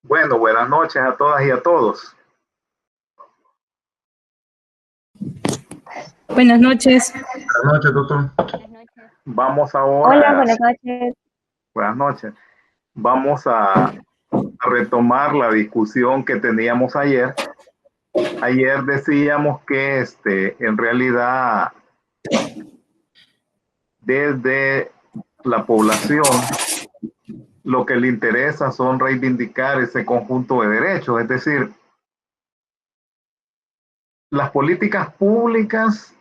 Bueno, buenas noches a todas y a todos. Buenas noches. Buenas noches, doctor. Buenas noches. Vamos Hola, ahora, buenas noches. buenas noches, vamos a retomar la discusión que teníamos ayer. Ayer decíamos que en realidad desde la población lo que le interesa son reivindicar ese conjunto de derechos, es decir, las políticas públicas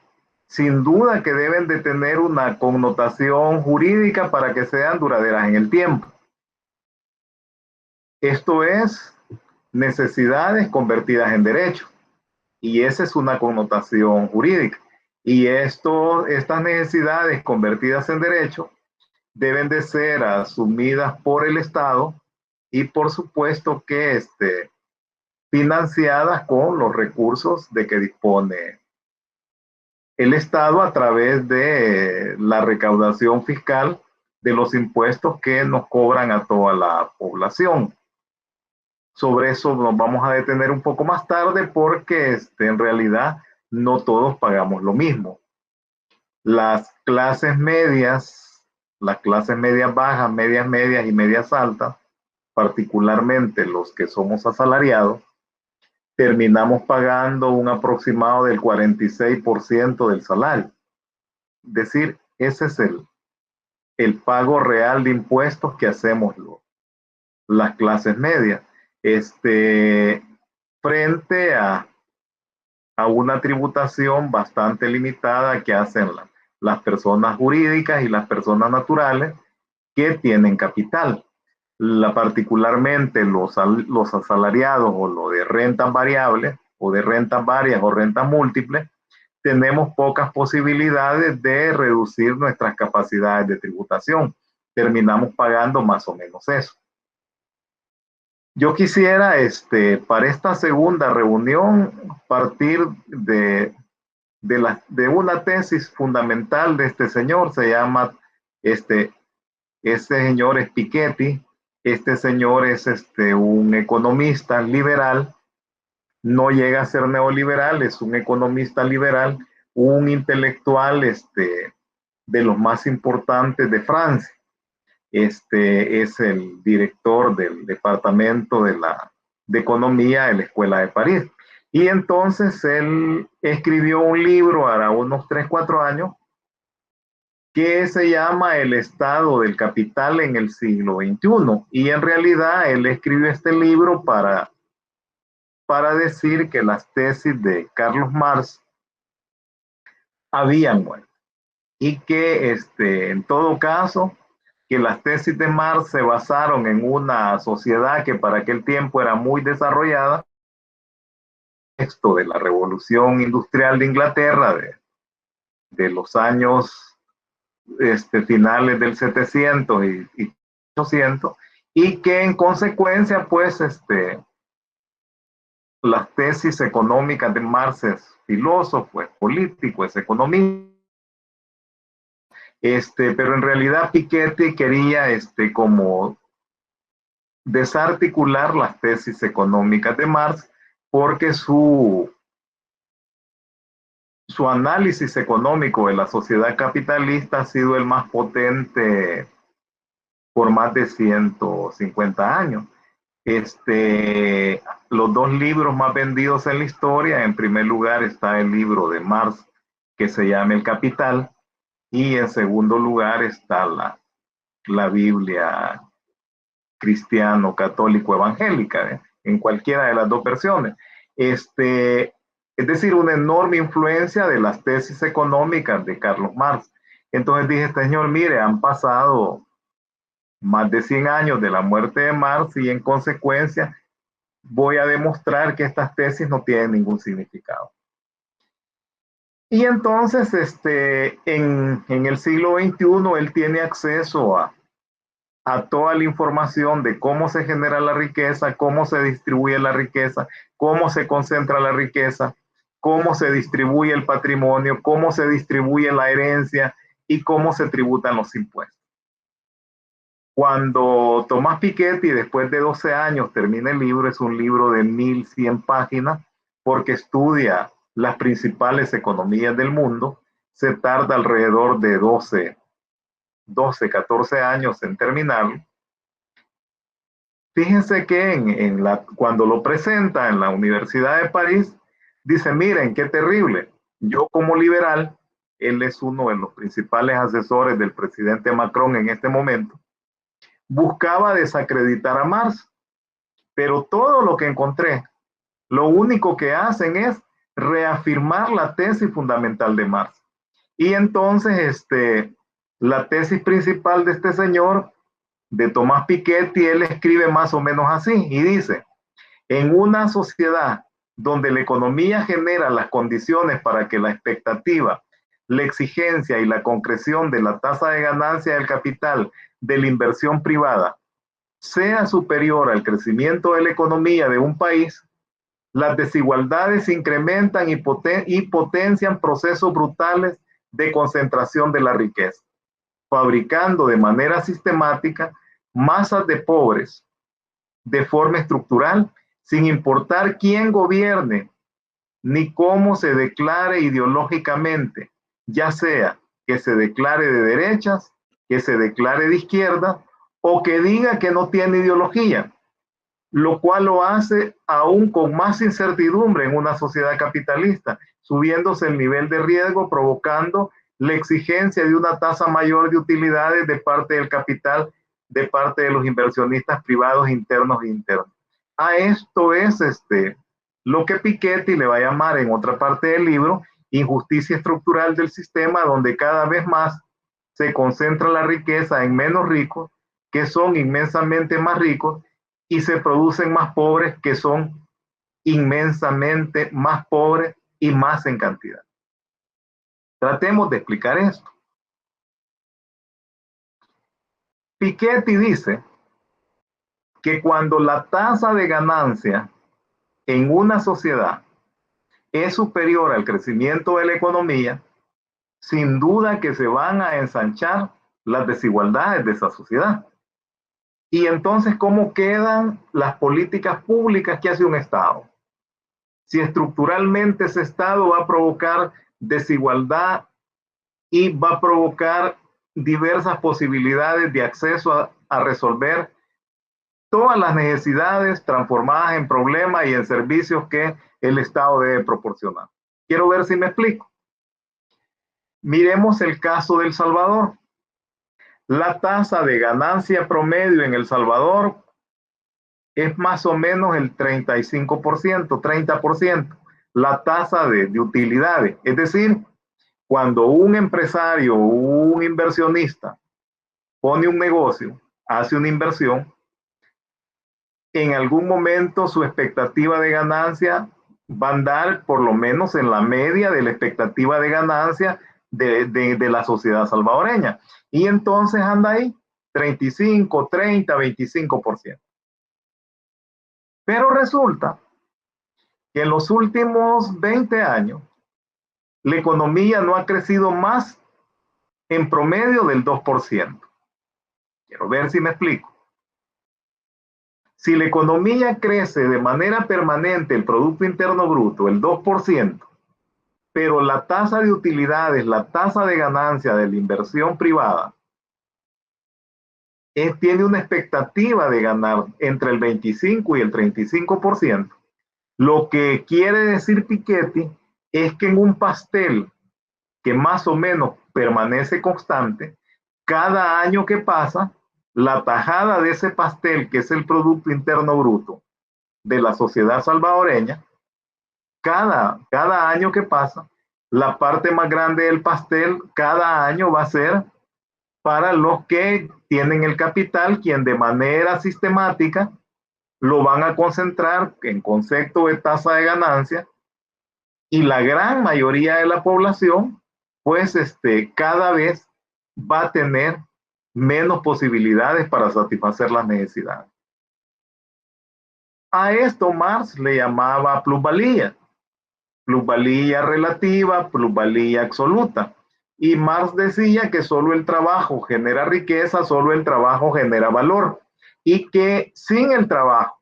sin duda que deben de tener una connotación jurídica para que sean duraderas en el tiempo. Esto es necesidades convertidas en derechos. Y esa es una connotación jurídica. Y estas necesidades convertidas en derechos deben de ser asumidas por el Estado y por supuesto que financiadas con los recursos de que dispone el Estado a través de la recaudación fiscal de los impuestos que nos cobran a toda la población. Sobre eso nos vamos a detener un poco más tarde porque en realidad no todos pagamos lo mismo. Las clases medias bajas, medias y medias altas, particularmente los que somos asalariados, terminamos pagando un aproximado del 46% del salario. Es decir, ese es el pago real de impuestos que hacemos las clases medias. Frente a una tributación bastante limitada que hacen las personas jurídicas y las personas naturales que tienen capital. Particularmente los asalariados o lo de rentas variables o de rentas varias o rentas múltiples, tenemos pocas posibilidades de reducir nuestras capacidades de tributación. Terminamos pagando más o menos eso. Yo quisiera, para esta segunda reunión, partir de una tesis fundamental de este señor. Se llama, este señor es Piketty. Este señor es un economista liberal. No llega a ser neoliberal, es un economista liberal, un intelectual de los más importantes de Francia. Es el director del departamento de economía de la Escuela de París. Y entonces él escribió un libro hará unos 3, 4 años que se llama El Estado del Capital en el siglo XXI. Y en realidad él escribió este libro para decir que las tesis de Carlos Marx habían muerto. Y que en todo caso, que las tesis de Marx se basaron en una sociedad que para aquel tiempo era muy desarrollada, esto de la revolución industrial de Inglaterra de los años finales del 700 y 800, y que en consecuencia pues las tesis económicas de Marx es filósofo, es político, es economista, pero en realidad Piketty quería como desarticular las tesis económicas de Marx porque su análisis económico de la sociedad capitalista ha sido el más potente por más de 150 años. Los dos libros más vendidos en la historia, en primer lugar está el libro de Marx que se llama El Capital, y en segundo lugar está la Biblia cristiano, católico, evangélica, en cualquiera de las dos versiones. Es decir, una enorme influencia de las tesis económicas de Carlos Marx. Entonces dije, señor, mire, han pasado más de 100 años de la muerte de Marx y en consecuencia voy a demostrar que estas tesis no tienen ningún significado. Y entonces, en el siglo XXI, él tiene acceso a toda la información de cómo se genera la riqueza, cómo se distribuye la riqueza, cómo se concentra la riqueza, cómo se distribuye el patrimonio, cómo se distribuye la herencia y cómo se tributan los impuestos. Cuando Tomás Piketty, después de 12 años, termina el libro, es un libro de 1100 páginas, porque estudia las principales economías del mundo, se tarda alrededor de 14 años en terminarlo. Fíjense que cuando lo presenta en la Universidad de París, dice, miren, qué terrible. Yo como liberal, él es uno de los principales asesores del presidente Macron en este momento, buscaba desacreditar a Marx, pero todo lo que encontré, lo único que hacen es reafirmar la tesis fundamental de Marx. Y entonces, la tesis principal de este señor, de Tomás Piketty, él escribe más o menos así y dice, en una sociedad donde la economía genera las condiciones para que la expectativa, la exigencia y la concreción de la tasa de ganancia del capital de la inversión privada sea superior al crecimiento de la economía de un país, las desigualdades se incrementan y potencian procesos brutales de concentración de la riqueza, fabricando de manera sistemática masas de pobres de forma estructural, sin importar quién gobierne ni cómo se declare ideológicamente, ya sea que se declare de derechas, que se declare de izquierda o que diga que no tiene ideología, lo cual lo hace aún con más incertidumbre en una sociedad capitalista, subiéndose el nivel de riesgo, provocando la exigencia de una tasa mayor de utilidades de parte del capital, de parte de los inversionistas privados internos e internos. A esto es lo que Piketty le va a llamar en otra parte del libro injusticia estructural del sistema, donde cada vez más se concentra la riqueza en menos ricos, que son inmensamente más ricos, y se producen más pobres, que son inmensamente más pobres y más en cantidad. Tratemos de explicar esto. Piketty dice que cuando la tasa de ganancia en una sociedad es superior al crecimiento de la economía, sin duda que se van a ensanchar las desigualdades de esa sociedad. Y entonces, ¿cómo quedan las políticas públicas que hace un Estado? Si estructuralmente ese Estado va a provocar desigualdad y va a provocar diversas posibilidades de acceso a resolver todas las necesidades transformadas en problemas y en servicios que el Estado debe proporcionar. Quiero ver si me explico. Miremos el caso de El Salvador. La tasa de ganancia promedio en El Salvador es más o menos el 35%, 30%, la tasa de utilidades. Es decir, cuando un empresario o un inversionista pone un negocio, hace una inversión, en algún momento su expectativa de ganancia va a andar por lo menos en la media de la expectativa de ganancia de la sociedad salvadoreña. Y entonces anda ahí 35, 30, 25%. Pero resulta que en los últimos 20 años la economía no ha crecido más en promedio del 2%. Quiero ver si me explico. Si la economía crece de manera permanente el Producto Interno Bruto, el 2%, pero la tasa de utilidades, la tasa de ganancia de la inversión privada, tiene una expectativa de ganar entre el 25 y el 35%, lo que quiere decir Piketty es que en un pastel que más o menos permanece constante, cada año que pasa, la tajada de ese pastel, que es el Producto Interno Bruto de la sociedad salvadoreña, cada año que pasa, la parte más grande del pastel cada año va a ser para los que tienen el capital, quien de manera sistemática lo van a concentrar en concepto de tasa de ganancia, y la gran mayoría de la población, pues cada vez va a tener menos posibilidades para satisfacer las necesidades. A esto Marx le llamaba plusvalía relativa, plusvalía absoluta. Y Marx decía que solo el trabajo genera riqueza, solo el trabajo genera valor. Y que sin el trabajo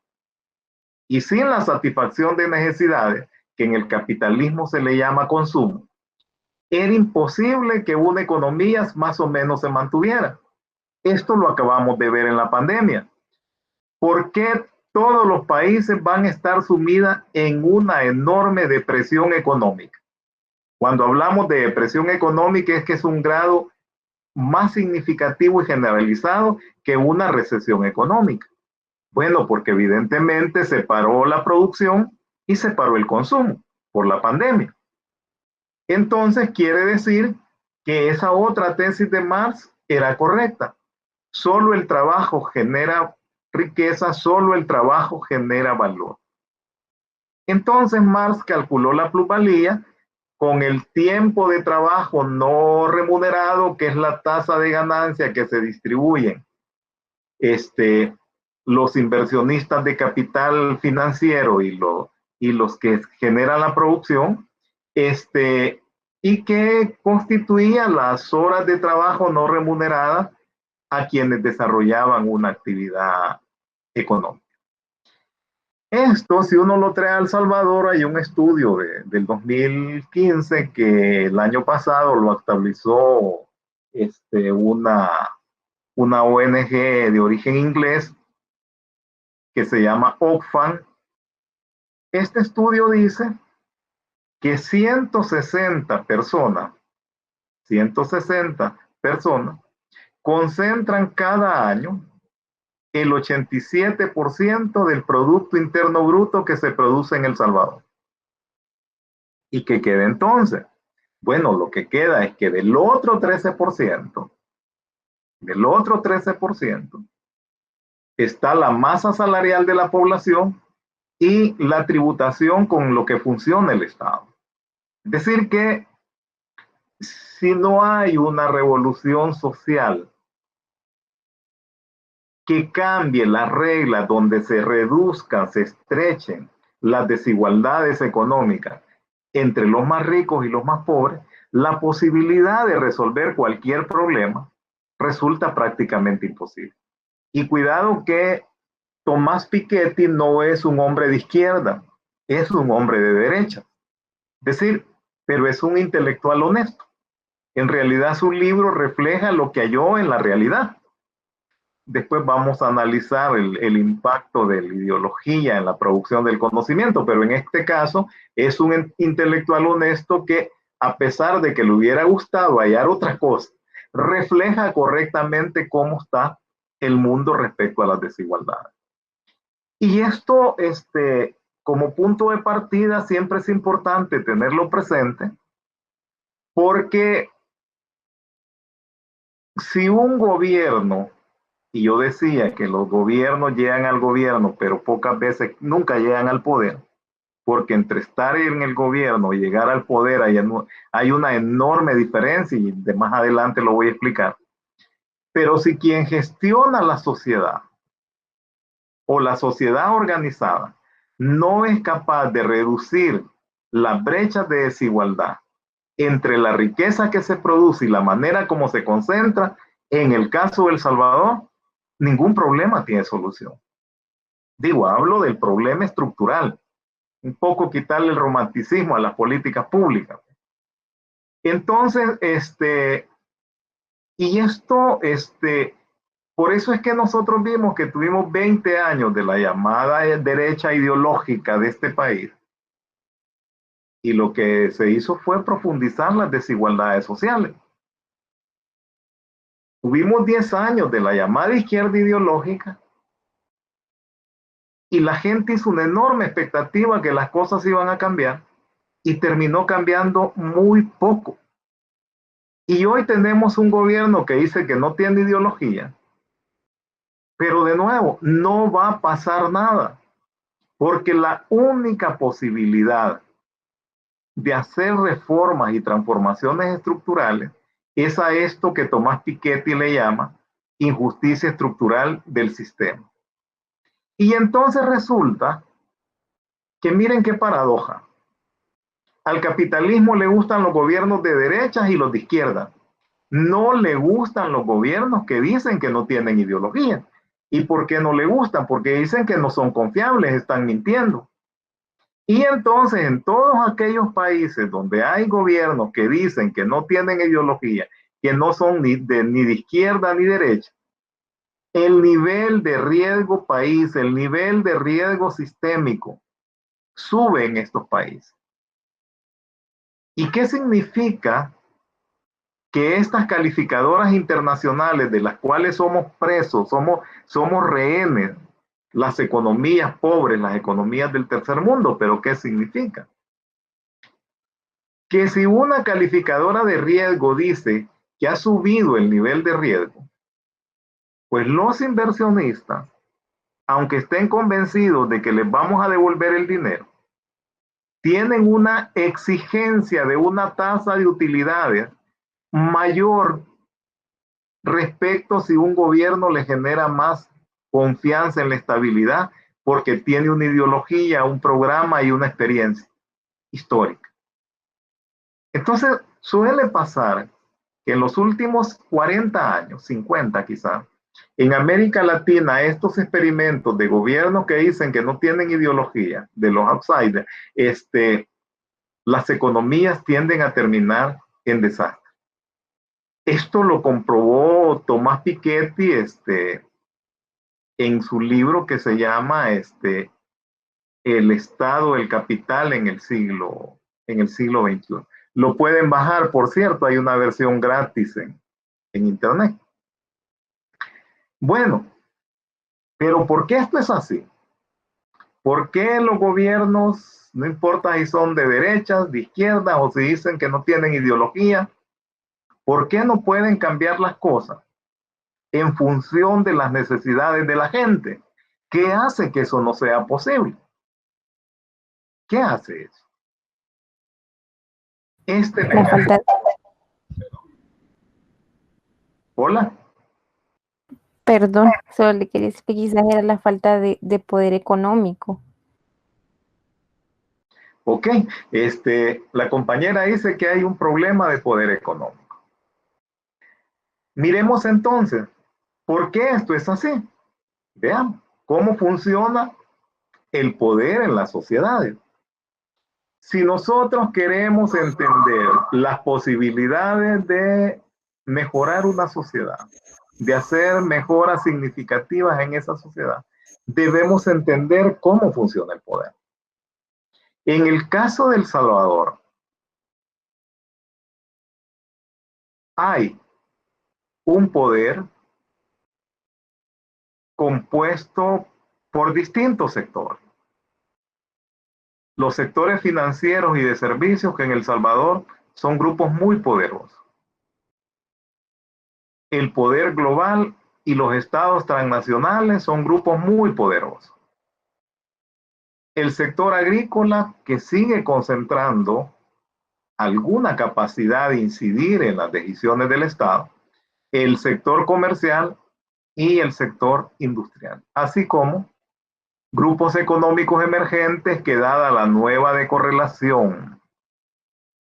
y sin la satisfacción de necesidades, que en el capitalismo se le llama consumo, era imposible que una economía más o menos se mantuviera. Esto lo acabamos de ver en la pandemia. ¿Por qué todos los países van a estar sumidos en una enorme depresión económica? Cuando hablamos de depresión económica es que es un grado más significativo y generalizado que una recesión económica. Bueno, porque evidentemente se paró la producción y se paró el consumo por la pandemia. Entonces quiere decir que esa otra tesis de Marx era correcta. Solo el trabajo genera riqueza, solo el trabajo genera valor. Entonces Marx calculó la plusvalía con el tiempo de trabajo no remunerado, que es la tasa de ganancia que se distribuyen los inversionistas de capital financiero y los que generan la producción, y que constituía las horas de trabajo no remuneradas a quienes desarrollaban una actividad económica. Esto, si uno lo trae a El Salvador, hay un estudio del 2015 que el año pasado lo actualizó una ONG de origen inglés que se llama Oxfam. Este estudio dice que 160 personas concentran cada año el 87% del Producto Interno Bruto que se produce en El Salvador. ¿Y qué queda entonces? Bueno, lo que queda es que del otro 13%, está la masa salarial de la población y la tributación con lo que funciona el Estado. Es decir que si no hay una revolución social que cambie las reglas donde se reduzcan, se estrechen las desigualdades económicas entre los más ricos y los más pobres, la posibilidad de resolver cualquier problema resulta prácticamente imposible. Y cuidado que Tomás Piketty no es un hombre de izquierda, es un hombre de derecha. Es decir, pero es un intelectual honesto. En realidad su libro refleja lo que halló en la realidad. Después vamos a analizar el impacto de la ideología en la producción del conocimiento, pero en este caso es un intelectual honesto que, a pesar de que le hubiera gustado hallar otra cosa, refleja correctamente cómo está el mundo respecto a las desigualdades. Y esto, como punto de partida, siempre es importante tenerlo presente, porque si un gobierno, y yo decía que los gobiernos llegan al gobierno, pero pocas veces, nunca llegan al poder, porque entre estar en el gobierno y llegar al poder hay una enorme diferencia, y de más adelante lo voy a explicar. Pero si quien gestiona la sociedad o la sociedad organizada no es capaz de reducir las brechas de desigualdad entre la riqueza que se produce y la manera como se concentra, en el caso de El Salvador, ningún problema tiene solución. Digo, hablo del problema estructural, un poco quitarle el romanticismo a las políticas públicas. Entonces, y esto, por eso es que nosotros vimos que tuvimos 20 años de la llamada derecha ideológica de este país. Y lo que se hizo fue profundizar las desigualdades sociales. Tuvimos 10 años de la llamada izquierda ideológica y la gente hizo una enorme expectativa que las cosas iban a cambiar y terminó cambiando muy poco. Y hoy tenemos un gobierno que dice que no tiene ideología, pero de nuevo, no va a pasar nada, porque la única posibilidad de hacer reformas y transformaciones estructurales es a esto que Tomás Piketty le llama injusticia estructural del sistema. Y entonces resulta que miren qué paradoja. Al capitalismo le gustan los gobiernos de derechas y los de izquierda. No le gustan los gobiernos que dicen que no tienen ideología. ¿Y por qué no le gustan? Porque dicen que no son confiables, están mintiendo. Y entonces en todos aquellos países donde hay gobiernos que dicen que no tienen ideología, que no son ni de izquierda ni derecha, el nivel de riesgo país, el nivel de riesgo sistémico sube en estos países. ¿Y qué significa que estas calificadoras internacionales de las cuales somos presos, somos rehenes, las economías pobres, las economías del tercer mundo? ¿Pero qué significa? Que si una calificadora de riesgo dice que ha subido el nivel de riesgo, pues los inversionistas, aunque estén convencidos de que les vamos a devolver el dinero, tienen una exigencia de una tasa de utilidades mayor respecto si un gobierno le genera más confianza en la estabilidad porque tiene una ideología, un programa y una experiencia histórica. Entonces, suele pasar que en los últimos 40 años, 50 quizás, en América Latina, estos experimentos de gobiernos que dicen que no tienen ideología, de los outsiders, las economías tienden a terminar en desastre. Esto lo comprobó Tomás Piketty en su libro que se llama El Estado, el Capital en el siglo XXI. Lo pueden bajar, por cierto, hay una versión gratis en Internet. Bueno, pero ¿por qué esto es así? ¿Por qué los gobiernos, no importa si son de derechas, de izquierdas o si dicen que no tienen ideología, por qué no pueden cambiar las cosas en función de las necesidades de la gente? ¿Qué hace que eso no sea posible? ¿Qué hace eso? La falta, Hola. perdón, solo le quería decir que quizás era la falta de poder económico. Ok, la compañera dice que hay un problema de poder económico. Miremos entonces, ¿por qué esto es así? Veamos cómo funciona el poder en las sociedades. Si nosotros queremos entender las posibilidades de mejorar una sociedad, de hacer mejoras significativas en esa sociedad, debemos entender cómo funciona el poder. En el caso de El Salvador, hay un poder compuesto por distintos sectores. Los sectores financieros y de servicios que en El Salvador son grupos muy poderosos. El poder global y los estados transnacionales son grupos muy poderosos. El sector agrícola, que sigue concentrando alguna capacidad de incidir en las decisiones del Estado, el sector comercial y el sector industrial, así como grupos económicos emergentes que dada la nueva correlación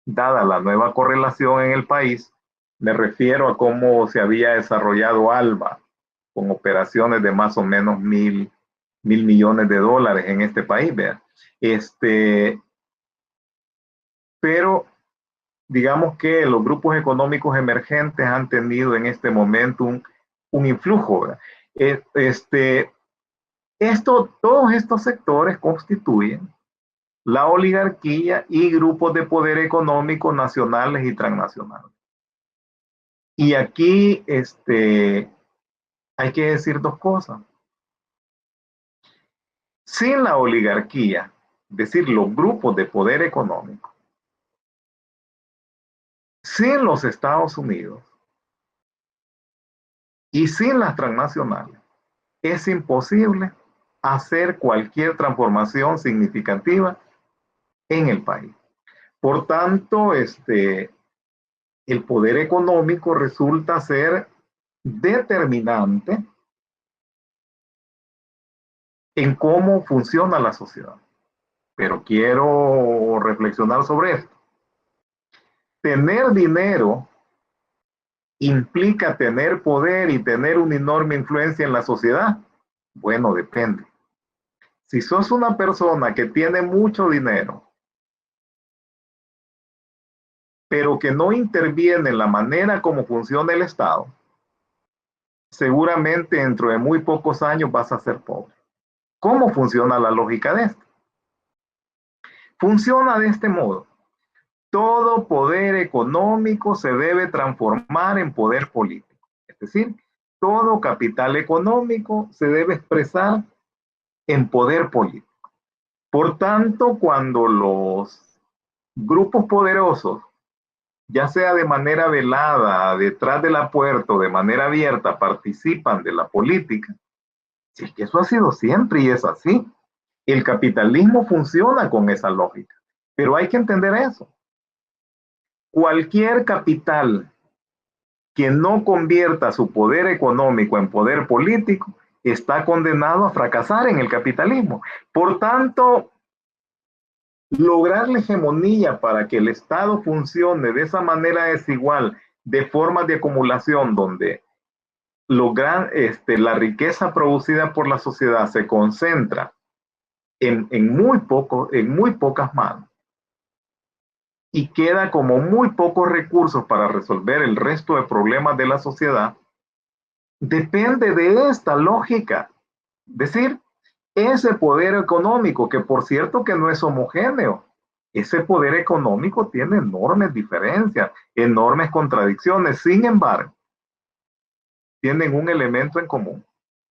en el país, me refiero a cómo se había desarrollado ALBA, con operaciones de más o menos mil millones de dólares en este país, ¿verdad? Pero digamos que los grupos económicos emergentes han tenido en este momento un influjo, ¿verdad? Todos estos sectores constituyen la oligarquía y grupos de poder económico nacionales y transnacionales. Y aquí hay que decir dos cosas. Sin la oligarquía, es decir, los grupos de poder económico, sin los Estados Unidos y sin las transnacionales, es imposible hacer cualquier transformación significativa en el país. Por tanto, el poder económico resulta ser determinante en cómo funciona la sociedad. pero quiero reflexionar sobre esto. Tener dinero implica tener poder y tener una enorme influencia en la sociedad. Bueno, depende. Si sos una persona que tiene mucho dinero, pero que no interviene en la manera como funciona el Estado, seguramente dentro de muy pocos años vas a ser pobre. ¿Cómo funciona la lógica de esto? Funciona de este modo. Todo poder económico se debe transformar en poder político. Es decir, todo capital económico se debe expresar en poder político. Por tanto, cuando los grupos poderosos, ya sea de manera velada, detrás de la puerta o de manera abierta, participan de la política, si es que eso ha sido siempre y es así. El capitalismo funciona con esa lógica, pero hay que entender eso. Cualquier capital que no convierta su poder económico en poder político está condenado a fracasar en el capitalismo. Por tanto, lograr la hegemonía para que el Estado funcione de esa manera desigual, de formas de acumulación donde la riqueza producida por la sociedad se concentra en muy pocas manos y queda como muy pocos recursos para resolver el resto de problemas de la sociedad, depende de esta lógica. Es decir, ese poder económico, que por cierto que no es homogéneo, ese poder económico tiene enormes diferencias, enormes contradicciones. Sin embargo, tienen un elemento en común.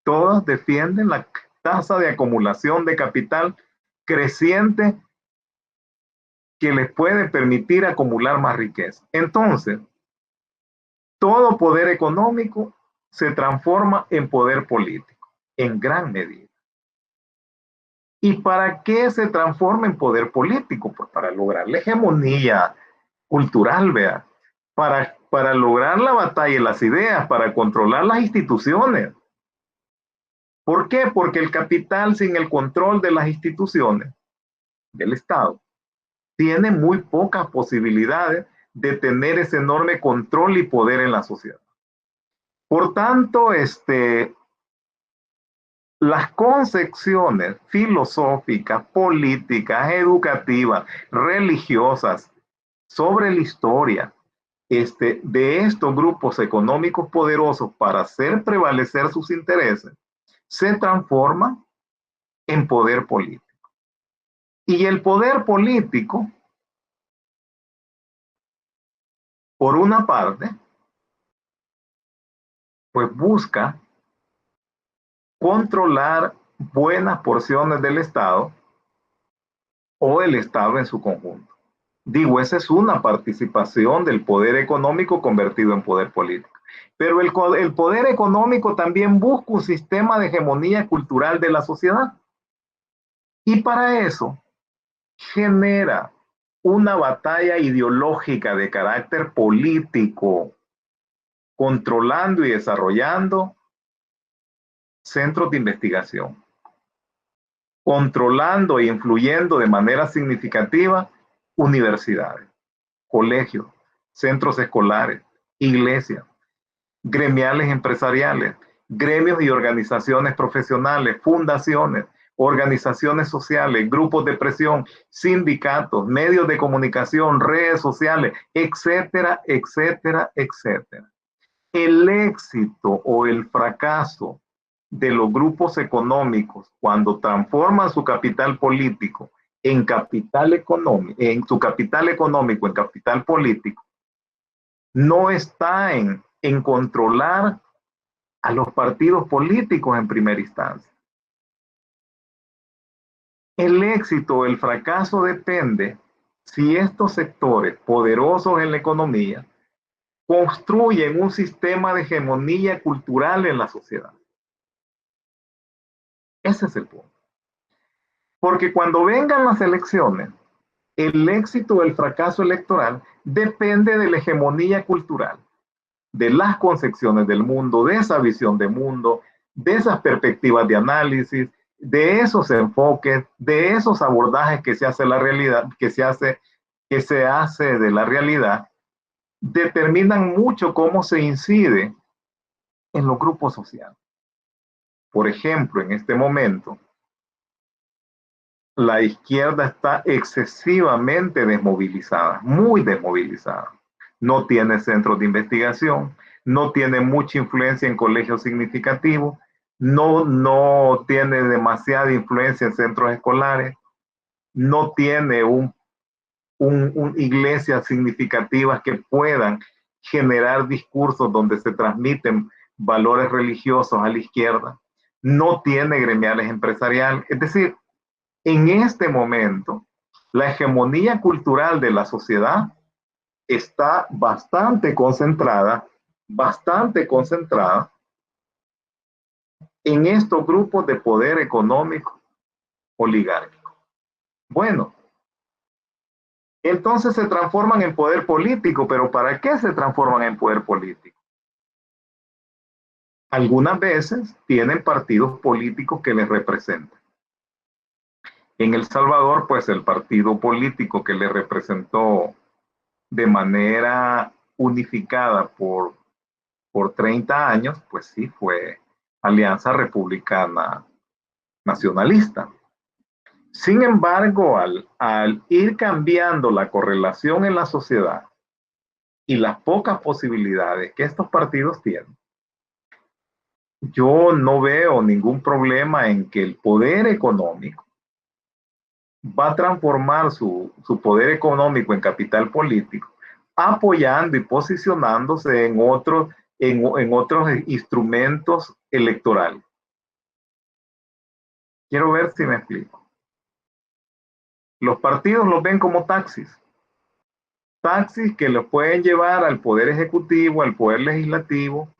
Todas defienden la tasa de acumulación de capital creciente que les puede permitir acumular más riqueza. Entonces, todo poder económico se transforma en poder político, en gran medida. ¿Y para qué se transforma en poder político? Pues para lograr la hegemonía cultural, vea, para lograr la batalla de las ideas, para controlar las instituciones. ¿Por qué? Porque el capital sin el control de las instituciones del Estado tiene muy pocas posibilidades de tener ese enorme control y poder en la sociedad. Por tanto, las concepciones filosóficas, políticas, educativas, religiosas sobre la historia de estos grupos económicos poderosos para hacer prevalecer sus intereses se transforman en poder político. Y el poder político, por una parte, pues busca controlar buenas porciones del Estado o el Estado en su conjunto. Digo, esa es una participación del poder económico convertido en poder político. Pero el poder económico también busca un sistema de hegemonía cultural de la sociedad. Y para eso genera una batalla ideológica de carácter político, controlando y desarrollando centros de investigación, controlando e influyendo de manera significativa universidades, colegios, centros escolares, iglesias, gremiales empresariales, gremios y organizaciones profesionales, fundaciones, organizaciones sociales, grupos de presión, sindicatos, medios de comunicación, redes sociales, etcétera, etcétera, etcétera. El éxito o el fracaso de los grupos económicos cuando transforman su capital político en capital económico, en su capital económico en capital político, no está en controlar a los partidos políticos en primera instancia. El éxito o el fracaso depende si estos sectores poderosos en la economía construyen un sistema de hegemonía cultural en la sociedad. Ese es el punto. Porque cuando vengan las elecciones, el éxito o el fracaso electoral depende de la hegemonía cultural, de las concepciones del mundo, de esa visión de mundo, de esas perspectivas de análisis, de esos enfoques, de esos abordajes que se hace la realidad, que se hace de la realidad, determinan mucho cómo se incide en los grupos sociales. Por ejemplo, en este momento, la izquierda está excesivamente desmovilizada, muy desmovilizada. No tiene centros de investigación, no tiene mucha influencia en colegios significativos, no tiene demasiada influencia en centros escolares, no tiene iglesias significativas que puedan generar discursos donde se transmiten valores religiosos a la izquierda, no tiene gremiales empresariales. Es decir, en este momento, la hegemonía cultural de la sociedad está bastante concentrada en estos grupos de poder económico oligárquico. Bueno, entonces se transforman en poder político, pero ¿para qué se transforman en poder político? Algunas veces tienen partidos políticos que les representan. En El Salvador, pues el partido político que le representó de manera unificada por 30 años, pues sí, fue Alianza Republicana Nacionalista. Sin embargo, al ir cambiando la correlación en la sociedad y las pocas posibilidades que estos partidos tienen, yo no veo ningún problema en que el poder económico va a transformar su poder económico en capital político, apoyando y posicionándose en otros instrumentos electorales. Quiero ver si me explico. Los partidos los ven como taxis que los pueden llevar al poder ejecutivo, al poder legislativo,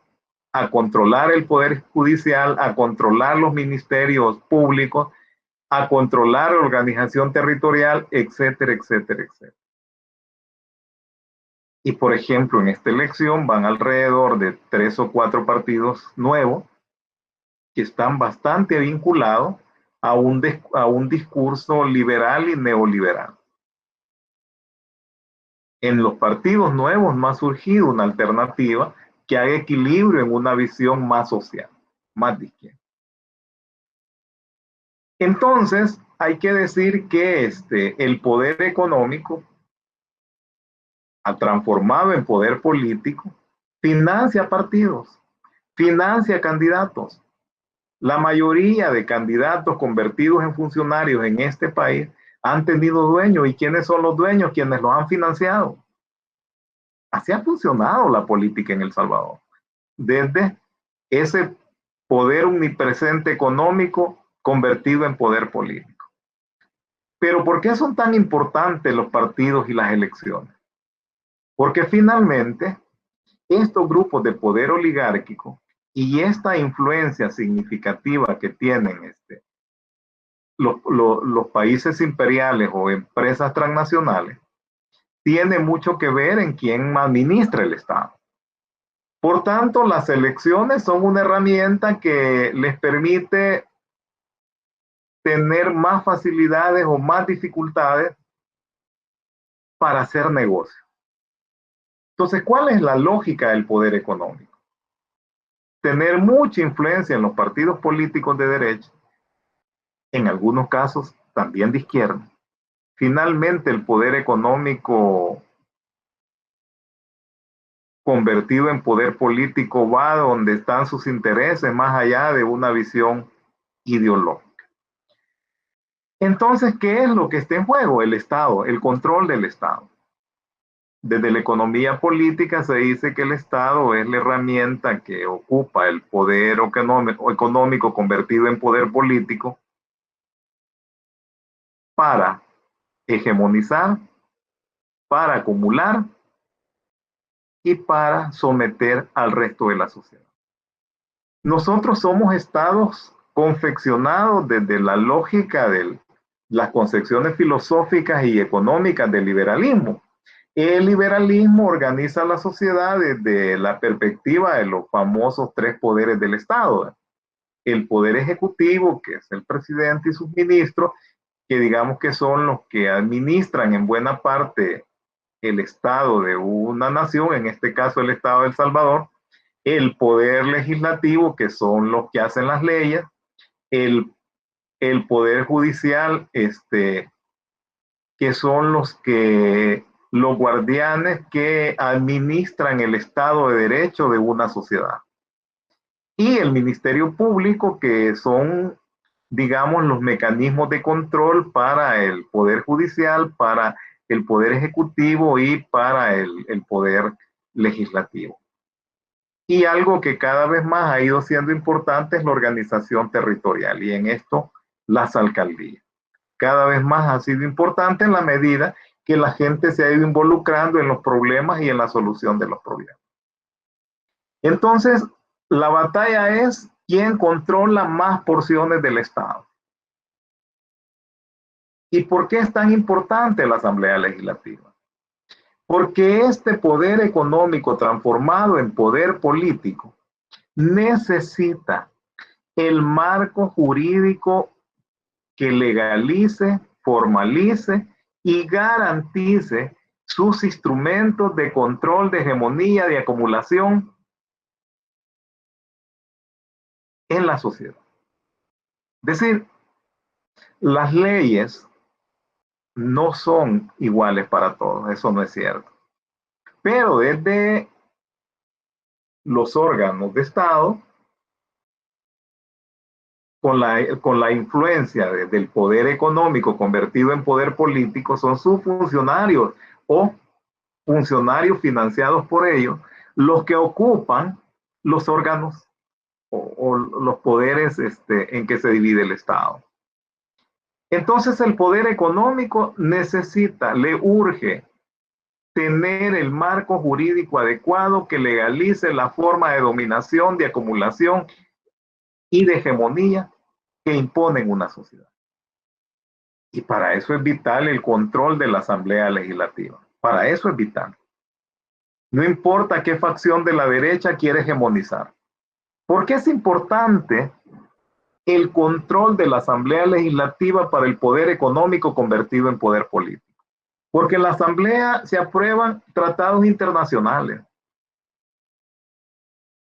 a controlar el poder judicial, a controlar los ministerios públicos, a controlar la organización territorial, etcétera, etcétera, etcétera. Y por ejemplo, en esta elección van alrededor de 3 o 4 partidos nuevos que están bastante vinculados a un discurso liberal y neoliberal. En los partidos nuevos no ha surgido una alternativa que haga equilibrio en una visión más social, más de izquierda. Entonces, hay que decir que el poder económico, transformado en poder político, financia partidos, financia candidatos. La mayoría de candidatos convertidos en funcionarios en este país han tenido dueños. ¿Y quiénes son los dueños? Quienes los han financiado. Así ha funcionado la política en El Salvador. Desde ese poder omnipresente económico convertido en poder político. Pero ¿por qué son tan importantes los partidos y las elecciones? Porque finalmente estos grupos de poder oligárquico y esta influencia significativa que tienen los países imperiales o empresas transnacionales tiene mucho que ver en quién administra el Estado. Por tanto, las elecciones son una herramienta que les permite tener más facilidades o más dificultades para hacer negocio. Entonces, ¿cuál es la lógica del poder económico? Tener mucha influencia en los partidos políticos de derecha, en algunos casos también de izquierda. Finalmente, el poder económico convertido en poder político va donde están sus intereses, más allá de una visión ideológica. Entonces, ¿qué es lo que está en juego? El Estado, el control del Estado. Desde la economía política se dice que el Estado es la herramienta que ocupa el poder económico convertido en poder político para hegemonizar, para acumular y para someter al resto de la sociedad. Nosotros somos estados confeccionados desde la lógica de las concepciones filosóficas y económicas del liberalismo. El liberalismo organiza la sociedad desde la perspectiva de los famosos 3 poderes del Estado. el poder ejecutivo, que es el presidente y sus ministros, que digamos que son los que administran en buena parte el Estado de una nación, en este caso el Estado de El Salvador, el poder legislativo, que son los que hacen las leyes, el poder judicial, que son los guardianes que administran el Estado de Derecho de una sociedad. Y el Ministerio Público, que son, digamos, los mecanismos de control para el Poder Judicial, para el Poder Ejecutivo y para el Poder Legislativo. Y algo que cada vez más ha ido siendo importante es la organización territorial, y en esto las alcaldías. Cada vez más ha sido importante en la medida que la gente se ha ido involucrando en los problemas y en la solución de los problemas. Entonces, la batalla es quién controla más porciones del Estado. ¿Y por qué es tan importante la Asamblea Legislativa? Porque este poder económico transformado en poder político necesita el marco jurídico que legalice, formalice y garantice sus instrumentos de control, de hegemonía, de acumulación en la sociedad. Es decir, las leyes no son iguales para todos, eso no es cierto. Pero desde los órganos de Estado, con la influencia del poder económico convertido en poder político, son sus funcionarios o funcionarios financiados por ellos los que ocupan los órganos o los poderes en que se divide el Estado. Entonces el poder económico necesita, le urge tener el marco jurídico adecuado que legalice la forma de dominación, de acumulación y de hegemonía que imponen una sociedad. Y para eso es vital el control de la Asamblea Legislativa. Para eso es vital. No importa qué facción de la derecha quiere hegemonizar. ¿Por qué es importante el control de la Asamblea Legislativa para el poder económico convertido en poder político? Porque en la Asamblea se aprueban tratados internacionales,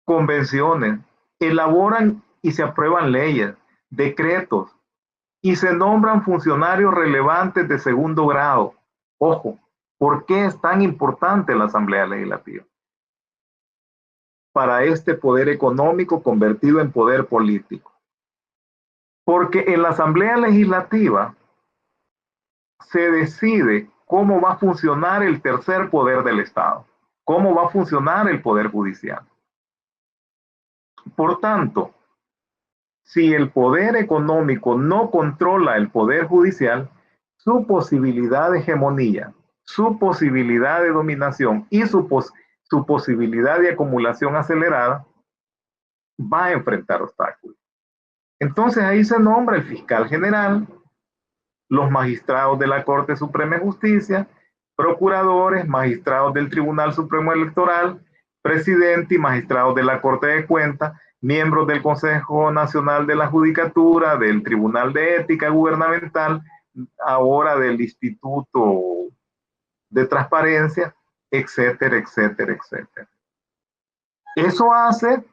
convenciones, elaboran y se aprueban leyes, decretos, y se nombran funcionarios relevantes de segundo grado. Ojo, ¿por qué es tan importante la Asamblea Legislativa? Para este poder económico convertido en poder político. Porque en la Asamblea Legislativa se decide cómo va a funcionar el tercer poder del Estado, cómo va a funcionar el poder judicial. Por tanto, si el poder económico no controla el poder judicial, su posibilidad de hegemonía, su posibilidad de dominación y su posibilidad de acumulación acelerada va a enfrentar obstáculos. Entonces ahí se nombra el fiscal general, los magistrados de la Corte Suprema de Justicia, procuradores, magistrados del Tribunal Supremo Electoral, presidente y magistrados de la Corte de Cuentas, miembros del Consejo Nacional de la Judicatura, del Tribunal de Ética Gubernamental, ahora del Instituto de Transparencia, etcétera, etcétera, etcétera. Eso hace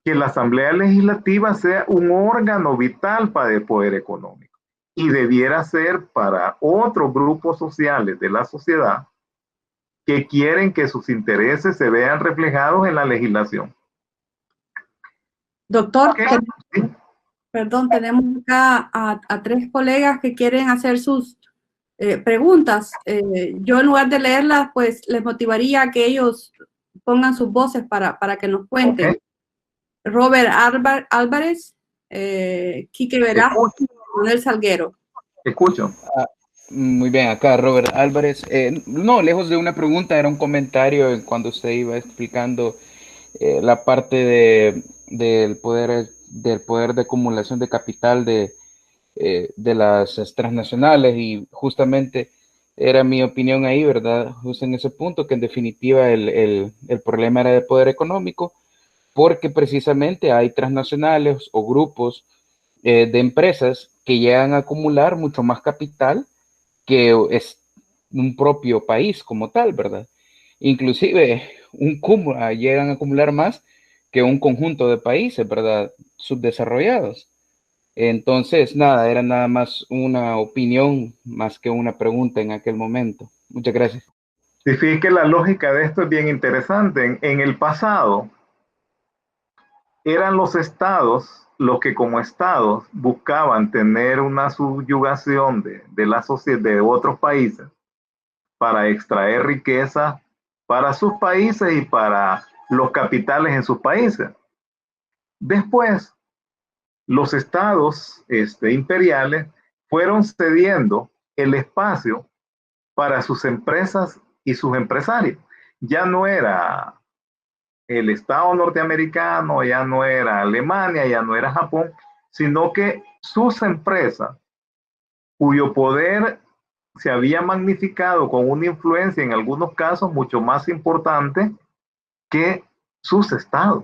que la Asamblea Legislativa sea un órgano vital para el poder económico y debiera ser para otros grupos sociales de la sociedad que quieren que sus intereses se vean reflejados en la legislación. Doctor, perdón, tenemos acá a tres colegas que quieren hacer sus preguntas. Yo en lugar de leerlas, pues les motivaría a que ellos pongan sus voces para que nos cuenten. Okay. Robert Álvarez, Quique Velasco, Manuel Salguero. Escucho. Muy bien, acá Robert Álvarez. No, lejos de una pregunta, era un comentario cuando usted iba explicando la parte del poder de acumulación de capital de las transnacionales, y justamente era mi opinión ahí, ¿verdad? Justo en ese punto, que en definitiva el problema era de poder económico, porque precisamente hay transnacionales o grupos de empresas que llegan a acumular mucho más capital que es un propio país como tal, ¿verdad? Inclusive llegan a acumular más que un conjunto de países, ¿verdad? Subdesarrollados. Entonces, nada, era nada más una opinión más que una pregunta en aquel momento. Muchas gracias. Sí, fíjate que la lógica de esto es bien interesante. En el pasado, eran los estados los que como estados buscaban tener una subyugación de la sociedad de otros países para extraer riqueza para sus países y para los capitales en sus países. Después, los estados imperiales fueron cediendo el espacio para sus empresas y sus empresarios. Ya no era el Estado norteamericano, ya no era Alemania, ya no era Japón, sino que sus empresas, cuyo poder se había magnificado con una influencia en algunos casos mucho más importante que sus estados.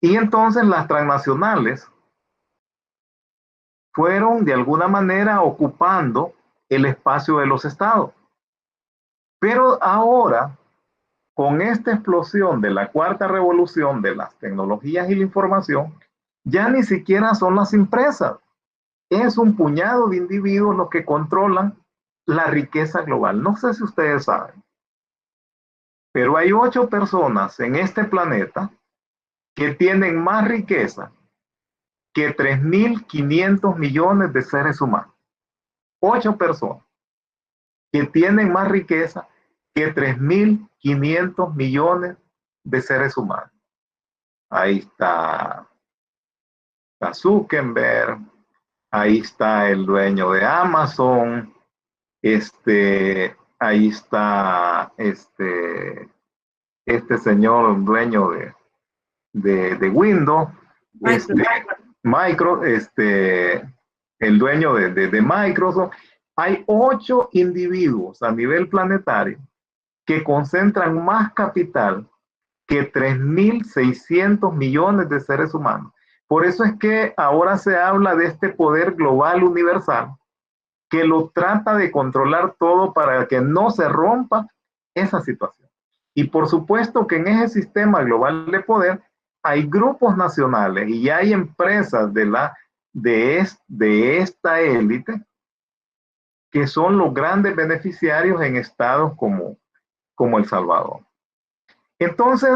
Y entonces las transnacionales fueron de alguna manera ocupando el espacio de los estados. Pero ahora, con esta explosión de la cuarta revolución de las tecnologías y la información, ya ni siquiera son las empresas. Es un puñado de individuos los que controlan la riqueza global. No sé si ustedes saben, pero hay 8 personas en este planeta que tienen más riqueza que 3.500 millones de seres humanos. 8 personas que tienen más riqueza que 3.500 millones de seres humanos. Ahí está Zuckerberg, ahí está el dueño de Amazon, ahí está este señor dueño de Windows, el dueño de Microsoft. Hay 8 individuos a nivel planetario que concentran más capital que 3.600 millones de seres humanos. Por eso es que ahora se habla de este poder global universal que lo trata de controlar todo para que no se rompa esa situación. Y por supuesto que en ese sistema global de poder hay grupos nacionales y hay empresas de esta élite que son los grandes beneficiarios en estados como El Salvador. Entonces,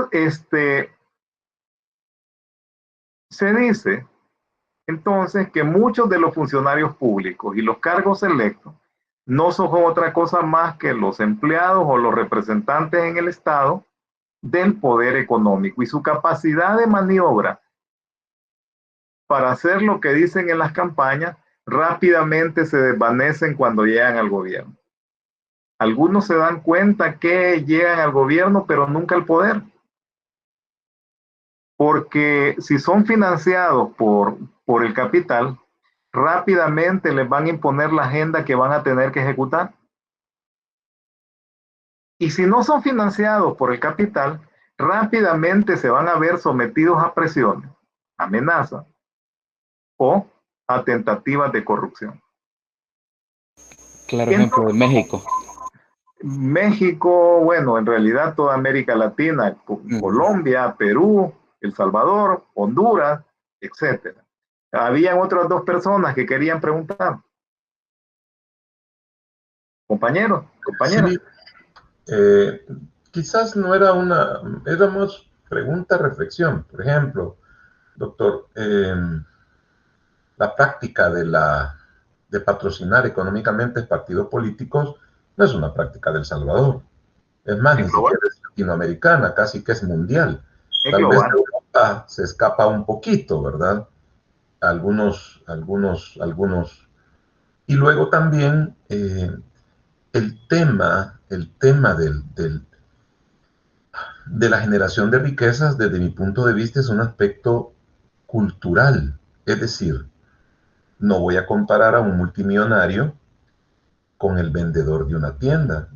se dice entonces que muchos de los funcionarios públicos y los cargos electos no son otra cosa más que los empleados o los representantes en el Estado del poder económico, y su capacidad de maniobra para hacer lo que dicen en las campañas rápidamente se desvanecen cuando llegan al gobierno. Algunos se dan cuenta que llegan al gobierno, pero nunca al poder. Porque si son financiados por el capital, rápidamente les van a imponer la agenda que van a tener que ejecutar. Y si no son financiados por el capital, rápidamente se van a ver sometidos a presiones, amenazas o a tentativas de corrupción. Claro ejemplo de México. México, bueno, en realidad toda América Latina, Colombia, Perú, El Salvador, Honduras, etc. Habían otras 2 personas que querían preguntar. Compañeros, compañeras. Sí. Quizás no era era más pregunta, reflexión. Por ejemplo, doctor, la práctica de patrocinar económicamente partidos políticos no es una práctica de El Salvador. Es más, ni siquiera es latinoamericana, casi que es mundial. Tal vez Europa se escapa un poquito, ¿verdad? Algunos. Y luego también el tema de la generación de riquezas, desde mi punto de vista, es un aspecto cultural. Es decir, no voy a comparar a un multimillonario con el vendedor de una tienda,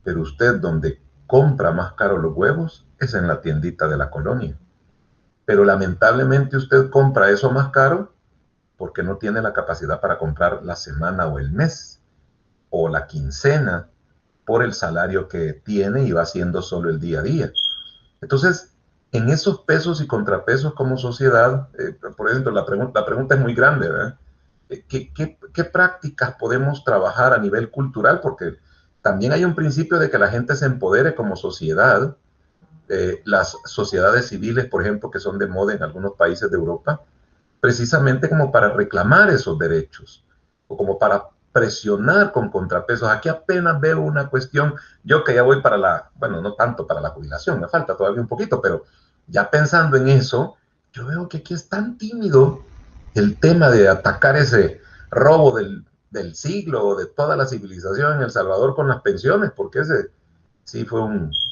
pero usted donde compra más caro los huevos es en la tiendita de la colonia. Pero lamentablemente usted compra eso más caro porque no tiene la capacidad para comprar la semana o el mes o la quincena por el salario que tiene y va haciendo solo el día a día. Entonces, en esos pesos y contrapesos como sociedad, por ejemplo, la pregunta es muy grande, ¿verdad? ¿Qué prácticas podemos trabajar a nivel cultural? Porque también hay un principio de que la gente se empodere como sociedad. Las sociedades civiles, por ejemplo, que son de moda en algunos países de Europa, precisamente como para reclamar esos derechos o como para presionar con contrapesos. Aquí apenas veo una cuestión, yo que ya voy para la, bueno, no tanto para la jubilación, me falta todavía un poquito, pero ya pensando en eso, yo veo que aquí es tan tímido el tema de atacar ese robo del siglo, de toda la civilización en El Salvador con las pensiones, porque ese sí fue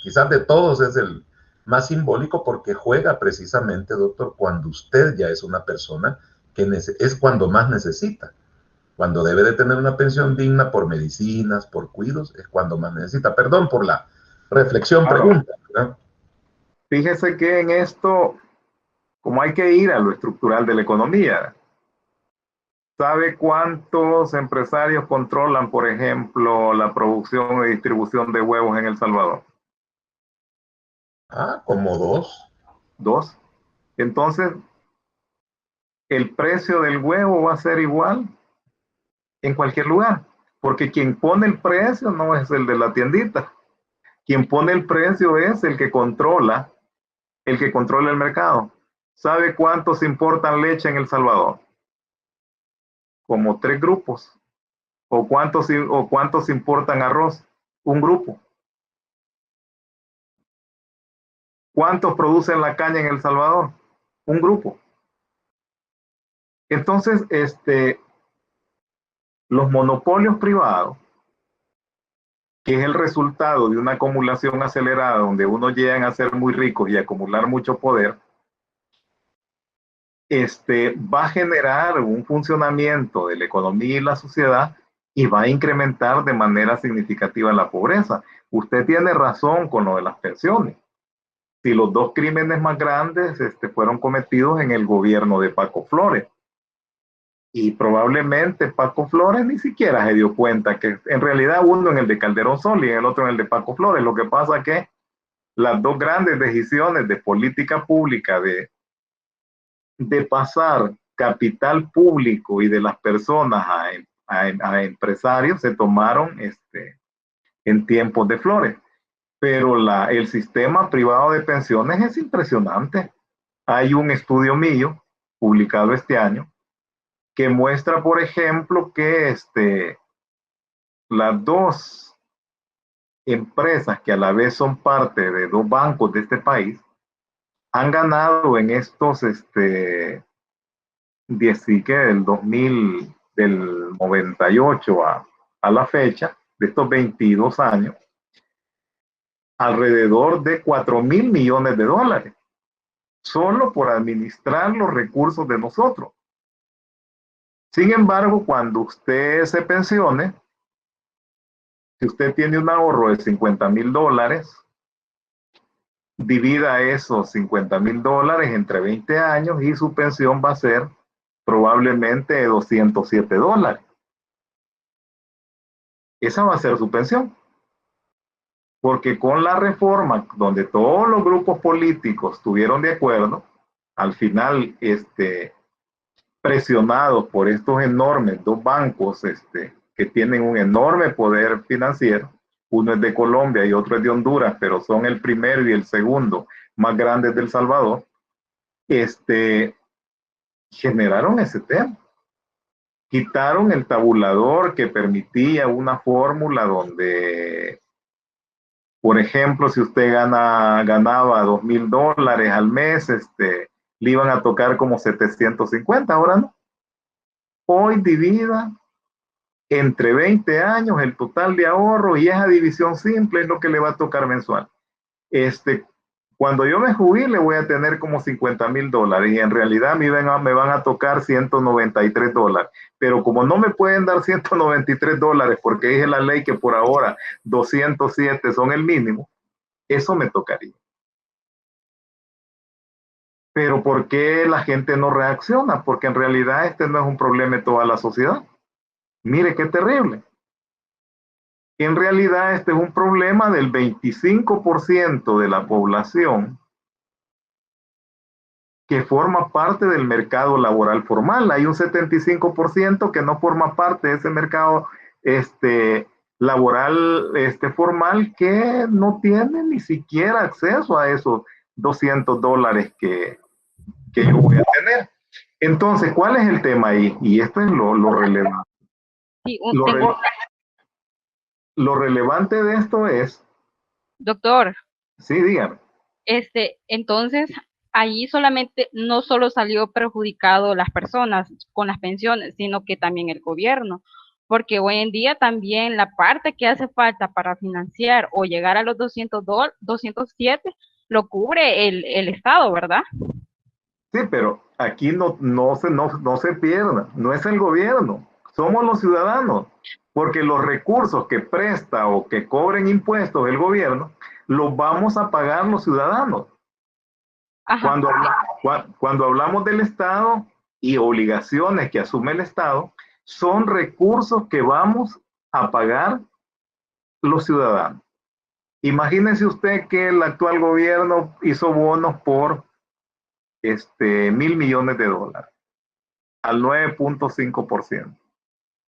quizás de todos es el más simbólico porque juega precisamente, doctor, cuando usted ya es una persona que es cuando más necesita. Cuando debe de tener una pensión digna por medicinas, por cuidos, es cuando más necesita. Perdón por la reflexión, pregunta, ¿verdad? Fíjese que en esto, como hay que ir a lo estructural de la economía, ¿sabe cuántos empresarios controlan, por ejemplo, la producción y distribución de huevos en El Salvador? Como dos. Dos. Entonces, el precio del huevo va a ser igual en cualquier lugar, porque quien pone el precio no es el de la tiendita. Quien pone el precio es el que controla el mercado. ¿Sabe cuántos importan leche en El Salvador? Como 3 grupos. ¿O cuántos importan arroz? Un grupo. ¿Cuántos producen la caña en El Salvador? Un grupo. Entonces, los monopolios privados, que es el resultado de una acumulación acelerada donde uno llega a ser muy rico y acumular mucho poder, va a generar un funcionamiento de la economía y la sociedad y va a incrementar de manera significativa la pobreza. Usted tiene razón con lo de las pensiones. Si los dos crímenes más grandes fueron cometidos en el gobierno de Paco Flores. Y probablemente Paco Flores ni siquiera se dio cuenta que en realidad uno en el de Calderón Sol y el otro en el de Paco Flores. Lo que pasa es que las dos grandes decisiones de política pública de pasar capital público y de las personas a empresarios se tomaron en tiempos de Flores. Pero el sistema privado de pensiones es impresionante. Hay un estudio mío publicado este año que muestra, por ejemplo, que las dos empresas que a la vez son parte de dos bancos de este país han ganado en estos del 98 a la fecha, de estos 22 años, alrededor de 4.000 millones de dólares, solo por administrar los recursos de nosotros. Sin embargo, cuando usted se pensione, si usted tiene un ahorro de $50,000, divida esos $50,000 entre 20 años y su pensión va a ser probablemente de $207. Esa va a ser su pensión. Porque con la reforma, donde todos los grupos políticos estuvieron de acuerdo, al final, presionados por estos enormes dos bancos que tienen un enorme poder financiero, uno es de Colombia y otro es de Honduras, pero son el primero y el segundo más grandes de El Salvador, generaron ese tema. Quitaron el tabulador que permitía una fórmula donde, por ejemplo, si usted ganaba $2,000 al mes, le iban a tocar como 750, ahora no. Hoy divida entre 20 años el total de ahorro y esa división simple es lo que le va a tocar mensual. Cuando yo me jubile voy a tener como $50,000 y en realidad me van a tocar $193. Pero como no me pueden dar $193 porque dije la ley que por ahora 207 son el mínimo, eso me tocaría. Pero ¿por qué la gente no reacciona? Porque en realidad este no es un problema de toda la sociedad. Mire qué terrible. En realidad este es un problema del 25% de la población que forma parte del mercado laboral formal. Hay un 75% que no forma parte de ese mercado laboral formal, que no tiene ni siquiera acceso a esos $200 que yo voy a tener. Entonces, ¿cuál es el tema ahí? Y esto es lo relevante. Sí, lo relevante de esto es... Doctor. Sí, dígame. Entonces, allí solamente, no solo salió perjudicado las personas con las pensiones, sino que también el gobierno, porque hoy en día también la parte que hace falta para financiar o llegar a los 207 lo cubre el Estado, ¿verdad? Sí, pero aquí no se pierda, no es el gobierno, somos los ciudadanos, porque los recursos que presta o que cobren impuestos el gobierno, los vamos a pagar los ciudadanos. Ajá. Cuando hablamos del Estado y obligaciones que asume el Estado, son recursos que vamos a pagar los ciudadanos. Imagínese usted que el actual gobierno hizo bonos por $1.000 millones al 9.5%.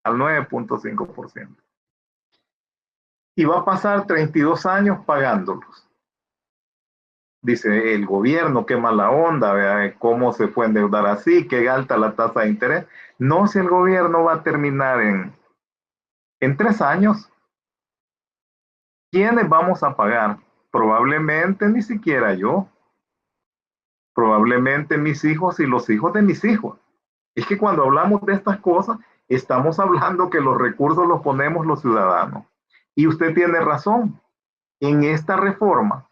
Al 9.5%. Y va a pasar 32 años pagándolos. Dice el gobierno, qué mala onda, ¿verdad? ¿Cómo se puede endeudar así? Qué alta la tasa de interés. No, si el gobierno va a terminar en 3 años. ¿Quiénes vamos a pagar? Probablemente ni siquiera yo. Probablemente mis hijos y los hijos de mis hijos. Es que cuando hablamos de estas cosas, estamos hablando que los recursos los ponemos los ciudadanos. Y usted tiene razón. En esta reforma,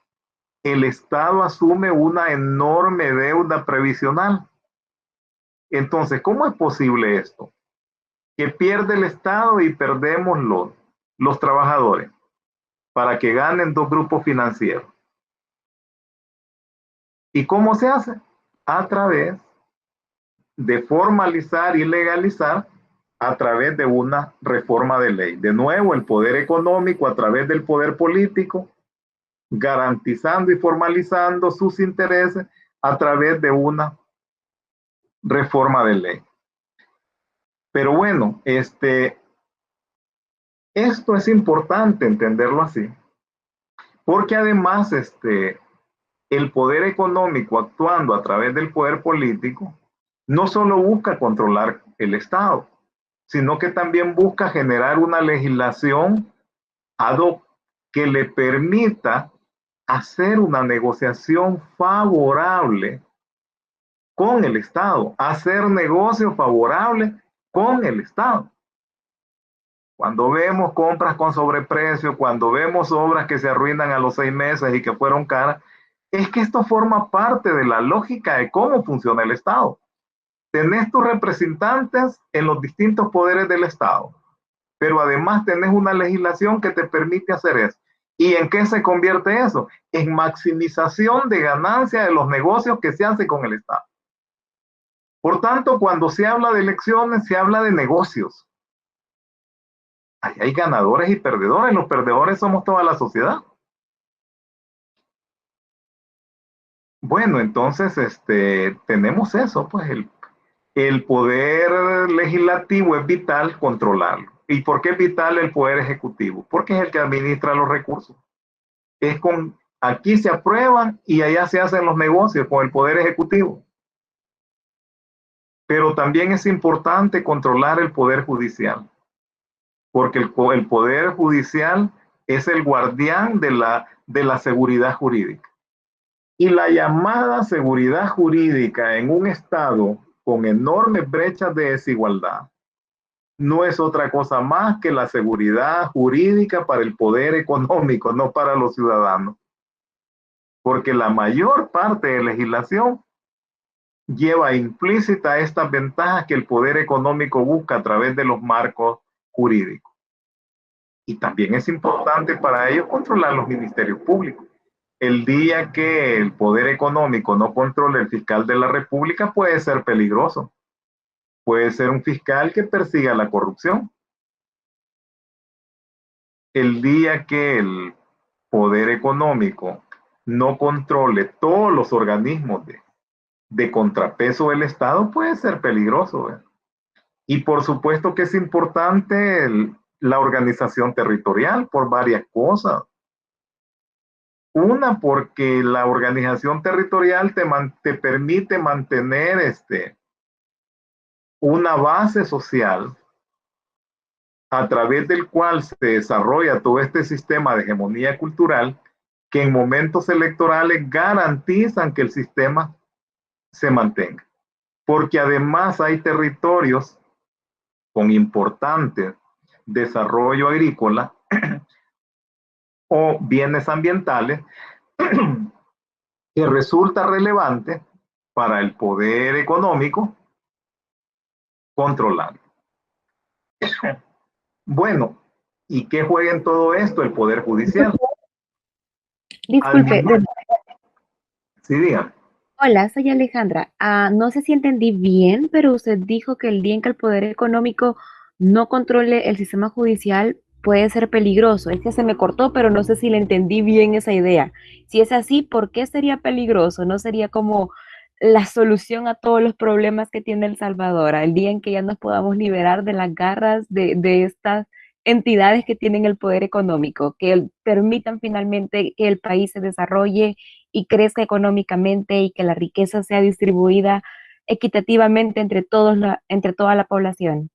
el Estado asume una enorme deuda previsional. Entonces, ¿cómo es posible esto? Que pierde el Estado y perdemos los trabajadores para que ganen dos grupos financieros. ¿Y cómo se hace? A través de formalizar y legalizar a través de una reforma de ley. De nuevo, el poder económico a través del poder político, garantizando y formalizando sus intereses a través de una reforma de ley. Pero bueno, esto es importante entenderlo así, porque además el poder económico actuando a través del poder político no solo busca controlar el Estado, sino que también busca generar una legislación ad hoc que le permita hacer una negociación favorable con el Estado, hacer negocio favorable con el Estado. Cuando vemos compras con sobreprecio, cuando vemos obras que se arruinan a los 6 meses y que fueron caras, es que esto forma parte de la lógica de cómo funciona el Estado. Tenés tus representantes en los distintos poderes del Estado, pero además tenés una legislación que te permite hacer eso. ¿Y en qué se convierte eso? En maximización de ganancia de los negocios que se hacen con el Estado. Por tanto, cuando se habla de elecciones, se habla de negocios. Hay ganadores y perdedores. Los perdedores somos toda la sociedad. Bueno, entonces tenemos eso, pues el poder legislativo es vital controlarlo. ¿Y por qué es vital el poder ejecutivo? Porque es el que administra los recursos. Aquí se aprueban y allá se hacen los negocios con el poder ejecutivo. Pero también es importante controlar el poder judicial, porque el poder judicial es el guardián de la seguridad jurídica. Y la llamada seguridad jurídica en un Estado con enormes brechas de desigualdad no es otra cosa más que la seguridad jurídica para el poder económico, no para los ciudadanos. Porque la mayor parte de legislación lleva implícita estas ventajas que el poder económico busca a través de los marcos jurídicos. Y también es importante para ellos controlar los ministerios públicos. el día que el poder económico no controle el fiscal de la República puede ser peligroso. Puede ser un fiscal que persiga la corrupción. El día que el poder económico no controle todos los organismos de contrapeso del Estado puede ser peligroso, ¿eh? Y por supuesto que es importante la organización territorial por varias cosas. Una, porque la organización territorial te permite mantener una base social a través del cual se desarrolla todo este sistema de hegemonía cultural que en momentos electorales garantizan que el sistema se mantenga. Porque además hay territorios con importante desarrollo agrícola o bienes ambientales que resulta relevante para el poder económico controlar. Bueno, ¿y qué juega en todo esto el Poder Judicial? Disculpe. Sí, diga. Hola, soy Alejandra. No sé si entendí bien, pero usted dijo que el día en que el poder económico no controle el sistema judicial puede ser peligroso. Es que se me cortó, pero no sé si le entendí bien esa idea. Si es así, ¿por qué sería peligroso? ¿No sería como la solución a todos los problemas que tiene El Salvador? El día en que ya nos podamos liberar de las garras de estas entidades que tienen el poder económico, que permitan finalmente que el país se desarrolle y crezca económicamente y que la riqueza sea distribuida equitativamente entre toda la población.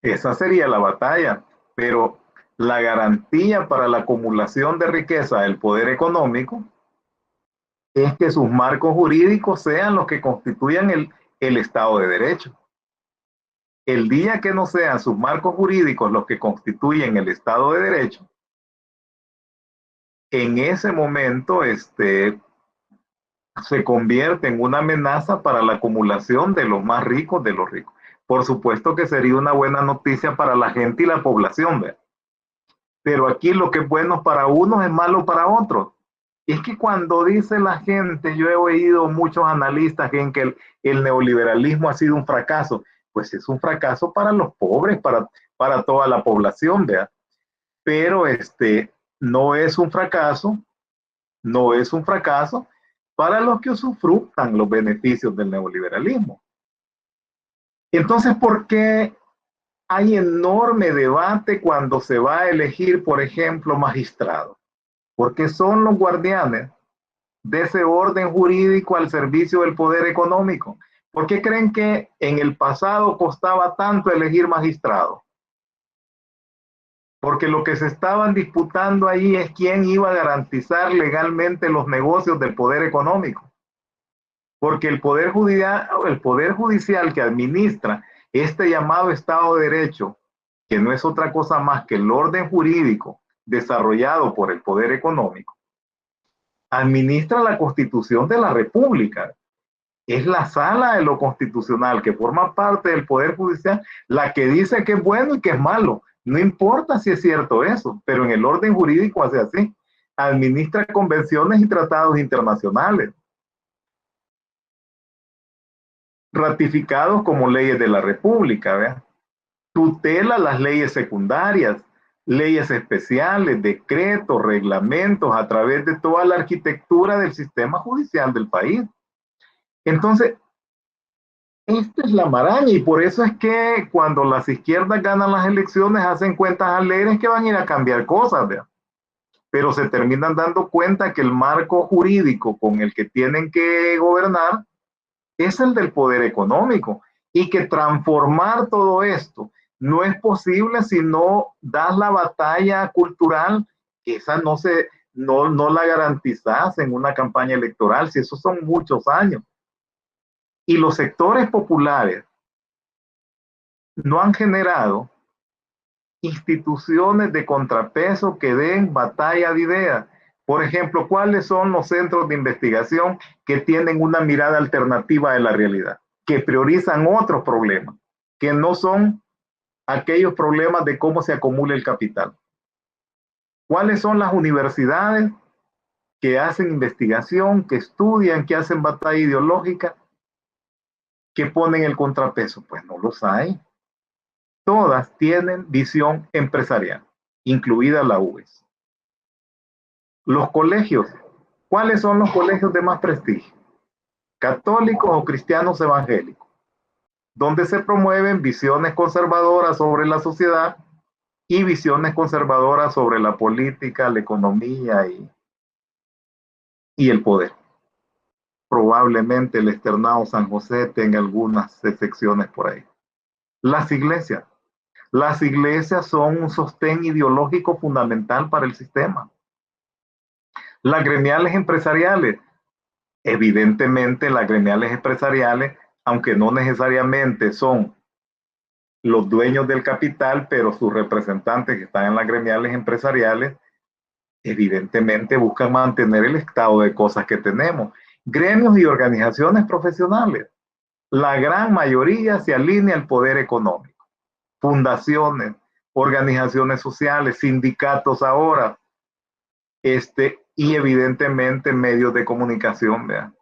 Esa sería la batalla, pero la garantía para la acumulación de riqueza del poder económico es que sus marcos jurídicos sean los que constituyan el Estado de Derecho. El día que no sean sus marcos jurídicos los que constituyen el Estado de Derecho, en ese momento se convierte en una amenaza para la acumulación de los más ricos de los ricos. Por supuesto que sería una buena noticia para la gente y la población, ¿verdad? Pero aquí lo que es bueno para unos es malo para otros. Es que cuando dice la gente, yo he oído muchos analistas en que el neoliberalismo ha sido un fracaso, pues es un fracaso para los pobres, para toda la población, ¿verdad? Pero no es un fracaso para los que usufructan los beneficios del neoliberalismo. Entonces, ¿por qué hay enorme debate cuando se va a elegir, por ejemplo, magistrados? Porque son los guardianes de ese orden jurídico al servicio del poder económico. ¿Por qué creen que en el pasado costaba tanto elegir magistrados? Porque lo que se estaban disputando ahí es quién iba a garantizar legalmente los negocios del poder económico. Porque el poder judicial que administra este llamado Estado de Derecho, que no es otra cosa más que el orden jurídico desarrollado por el poder económico, administra la Constitución de la República. Es la sala de lo constitucional que forma parte del Poder Judicial la que dice que es bueno y que es malo. No importa si es cierto eso, pero en el orden jurídico hace así. Administra convenciones y tratados internacionales, ratificados como leyes de la República, ¿verdad? Tutela las leyes secundarias, leyes especiales, decretos, reglamentos, a través de toda la arquitectura del sistema judicial del país. Entonces, esta es la maraña, y por eso es que cuando las izquierdas ganan las elecciones hacen cuentas alegres que van a ir a cambiar cosas, ¿verdad? Pero se terminan dando cuenta que el marco jurídico con el que tienen que gobernar es el del poder económico, y que transformar todo esto no es posible si no das la batalla cultural, que esa no la garantizas en una campaña electoral, si esos son muchos años. Y los sectores populares no han generado instituciones de contrapeso que den batalla de ideas. Por ejemplo, ¿cuáles son los centros de investigación que tienen una mirada alternativa de la realidad? Que priorizan otros problemas, que no son aquellos problemas de cómo se acumula el capital. ¿Cuáles son las universidades que hacen investigación, que estudian, que hacen batalla ideológica, que ponen el contrapeso. Pues no los hay. Todas tienen visión empresarial, incluida la UES. Los colegios, ¿cuáles son los colegios de más prestigio? Católicos o cristianos evangélicos, donde se promueven visiones conservadoras sobre la sociedad y visiones conservadoras sobre la política, la economía y el poder. Probablemente el externado San José tenga algunas excepciones por ahí. Las iglesias son un sostén ideológico fundamental para el sistema. Las gremiales empresariales, evidentemente las gremiales empresariales, aunque no necesariamente son los dueños del capital, pero sus representantes que están en las gremiales empresariales, evidentemente buscan mantener el estado de cosas que tenemos. Gremios y organizaciones profesionales, la gran mayoría se alinea al poder económico. Fundaciones, organizaciones sociales, sindicatos ahora, y evidentemente medios de comunicación, ¿verdad?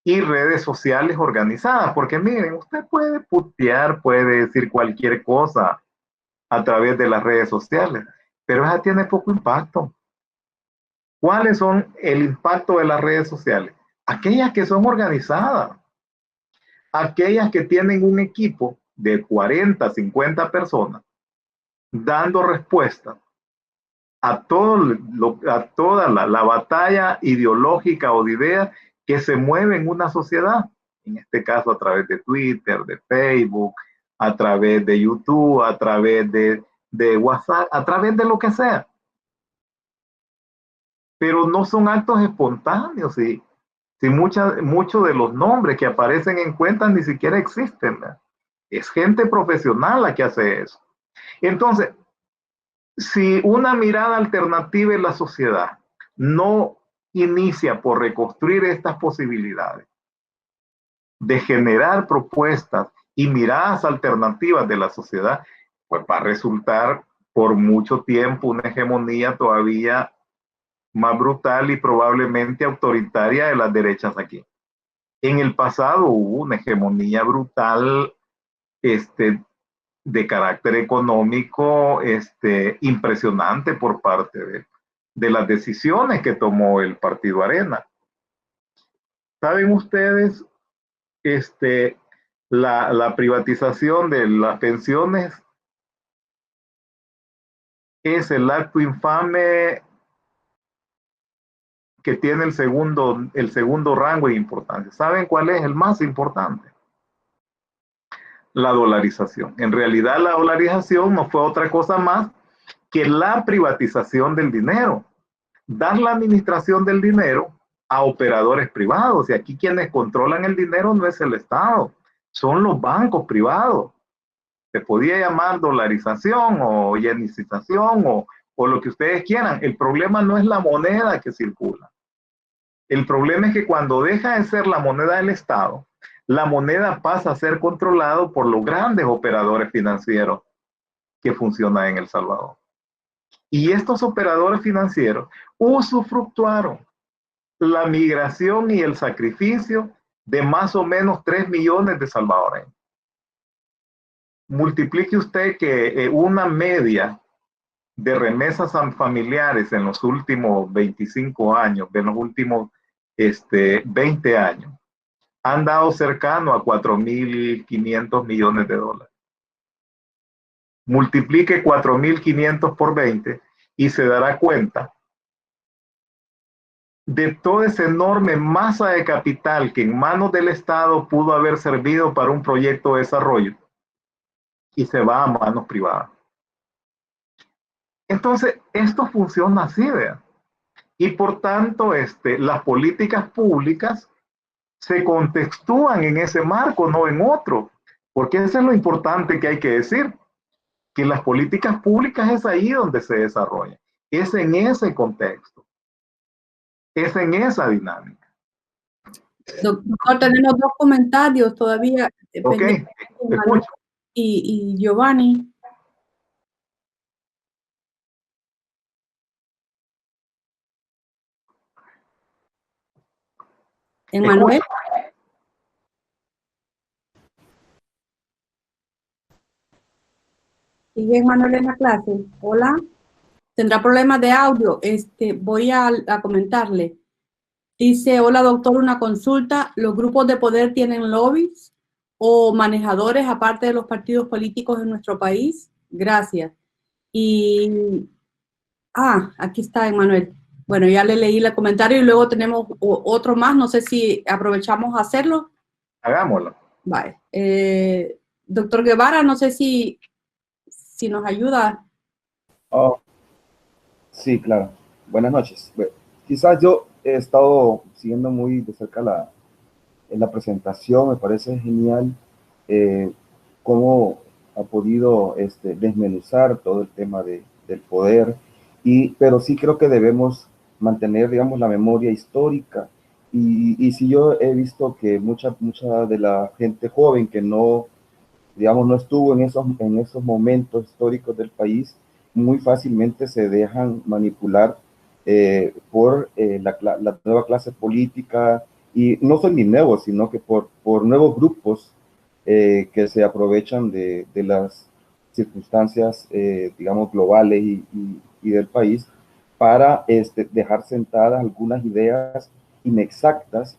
Y redes sociales organizadas, porque miren, usted puede putear, puede decir cualquier cosa a través de las redes sociales, pero esa tiene poco impacto. ¿Cuáles son el impacto de las redes sociales? Aquellas que son organizadas, aquellas que tienen un equipo de 40, 50 personas, dando respuesta a toda la batalla ideológica o de ideas que se mueve en una sociedad, en este caso a través de Twitter, de Facebook, a través de YouTube, a través de WhatsApp, a través de lo que sea. Pero no son actos espontáneos y muchos de los nombres que aparecen en cuentas ni siquiera existen, ¿verdad? Es gente profesional la que hace eso. Entonces, si una mirada alternativa en la sociedad no inicia por reconstruir estas posibilidades de generar propuestas y miradas alternativas de la sociedad, pues va a resultar por mucho tiempo una hegemonía todavía más brutal y probablemente autoritaria de las derechas aquí. En el pasado hubo una hegemonía brutal de carácter económico impresionante por parte de las decisiones que tomó el Partido Arena. ¿Saben ustedes la privatización de las pensiones es el acto infame que tiene el segundo rango de importancia? ¿Saben cuál es el más importante? La dolarización. En realidad la dolarización no fue otra cosa más que la privatización del dinero, dar la administración del dinero a operadores privados. Y aquí quienes controlan el dinero no es el Estado, son los bancos privados. Se podía llamar dolarización o yenicización o lo que ustedes quieran. El problema no es la moneda que circula. El problema es que cuando deja de ser la moneda del Estado, la moneda pasa a ser controlado por los grandes operadores financieros que funcionan en El Salvador. Y estos operadores financieros usufructuaron la migración y el sacrificio de más o menos 3 millones de salvadoreños. Multiplique usted que una media de remesas familiares en los últimos 25 años, de los últimos 20 años, han dado cercano a 4.500 millones de dólares. Multiplique 4.500 por 20 y se dará cuenta de toda esa enorme masa de capital que en manos del Estado pudo haber servido para un proyecto de desarrollo y se va a manos privadas. Entonces, esto funciona así, vean. Y por tanto, las políticas públicas se contextúan en ese marco, no en otro. Porque eso es lo importante que hay que decir. Que las políticas públicas es ahí donde se desarrollan. Es en ese contexto. Es en esa dinámica. Doctor, tenemos 2 comentarios todavía. Ok, escucho. Y Giovanni. Emmanuel. ¿Sigue Emmanuel en la clase? Hola. Tendrá problemas de audio. Voy a comentarle. Dice, hola doctor, una consulta. ¿Los grupos de poder tienen lobbies o manejadores aparte de los partidos políticos en nuestro país? Gracias. Y, aquí está Emmanuel. Bueno, ya le leí el comentario y luego tenemos otro más. No sé si aprovechamos a hacerlo. Hagámoslo. Vale. Doctor Guevara, no sé si nos ayuda. Oh, sí, claro. Buenas noches. Bueno, quizás yo he estado siguiendo muy de cerca la presentación. Me parece genial cómo ha podido desmenuzar todo el tema del poder, pero sí creo que debemos mantener, digamos, la memoria histórica. Y sí, yo he visto que mucha de la gente joven que no, digamos, no estuvo en esos momentos históricos del país, muy fácilmente se dejan manipular por la nueva clase política, y no son ni nuevos, sino que por nuevos grupos que se aprovechan de las circunstancias, digamos, globales y del país, para dejar sentadas algunas ideas inexactas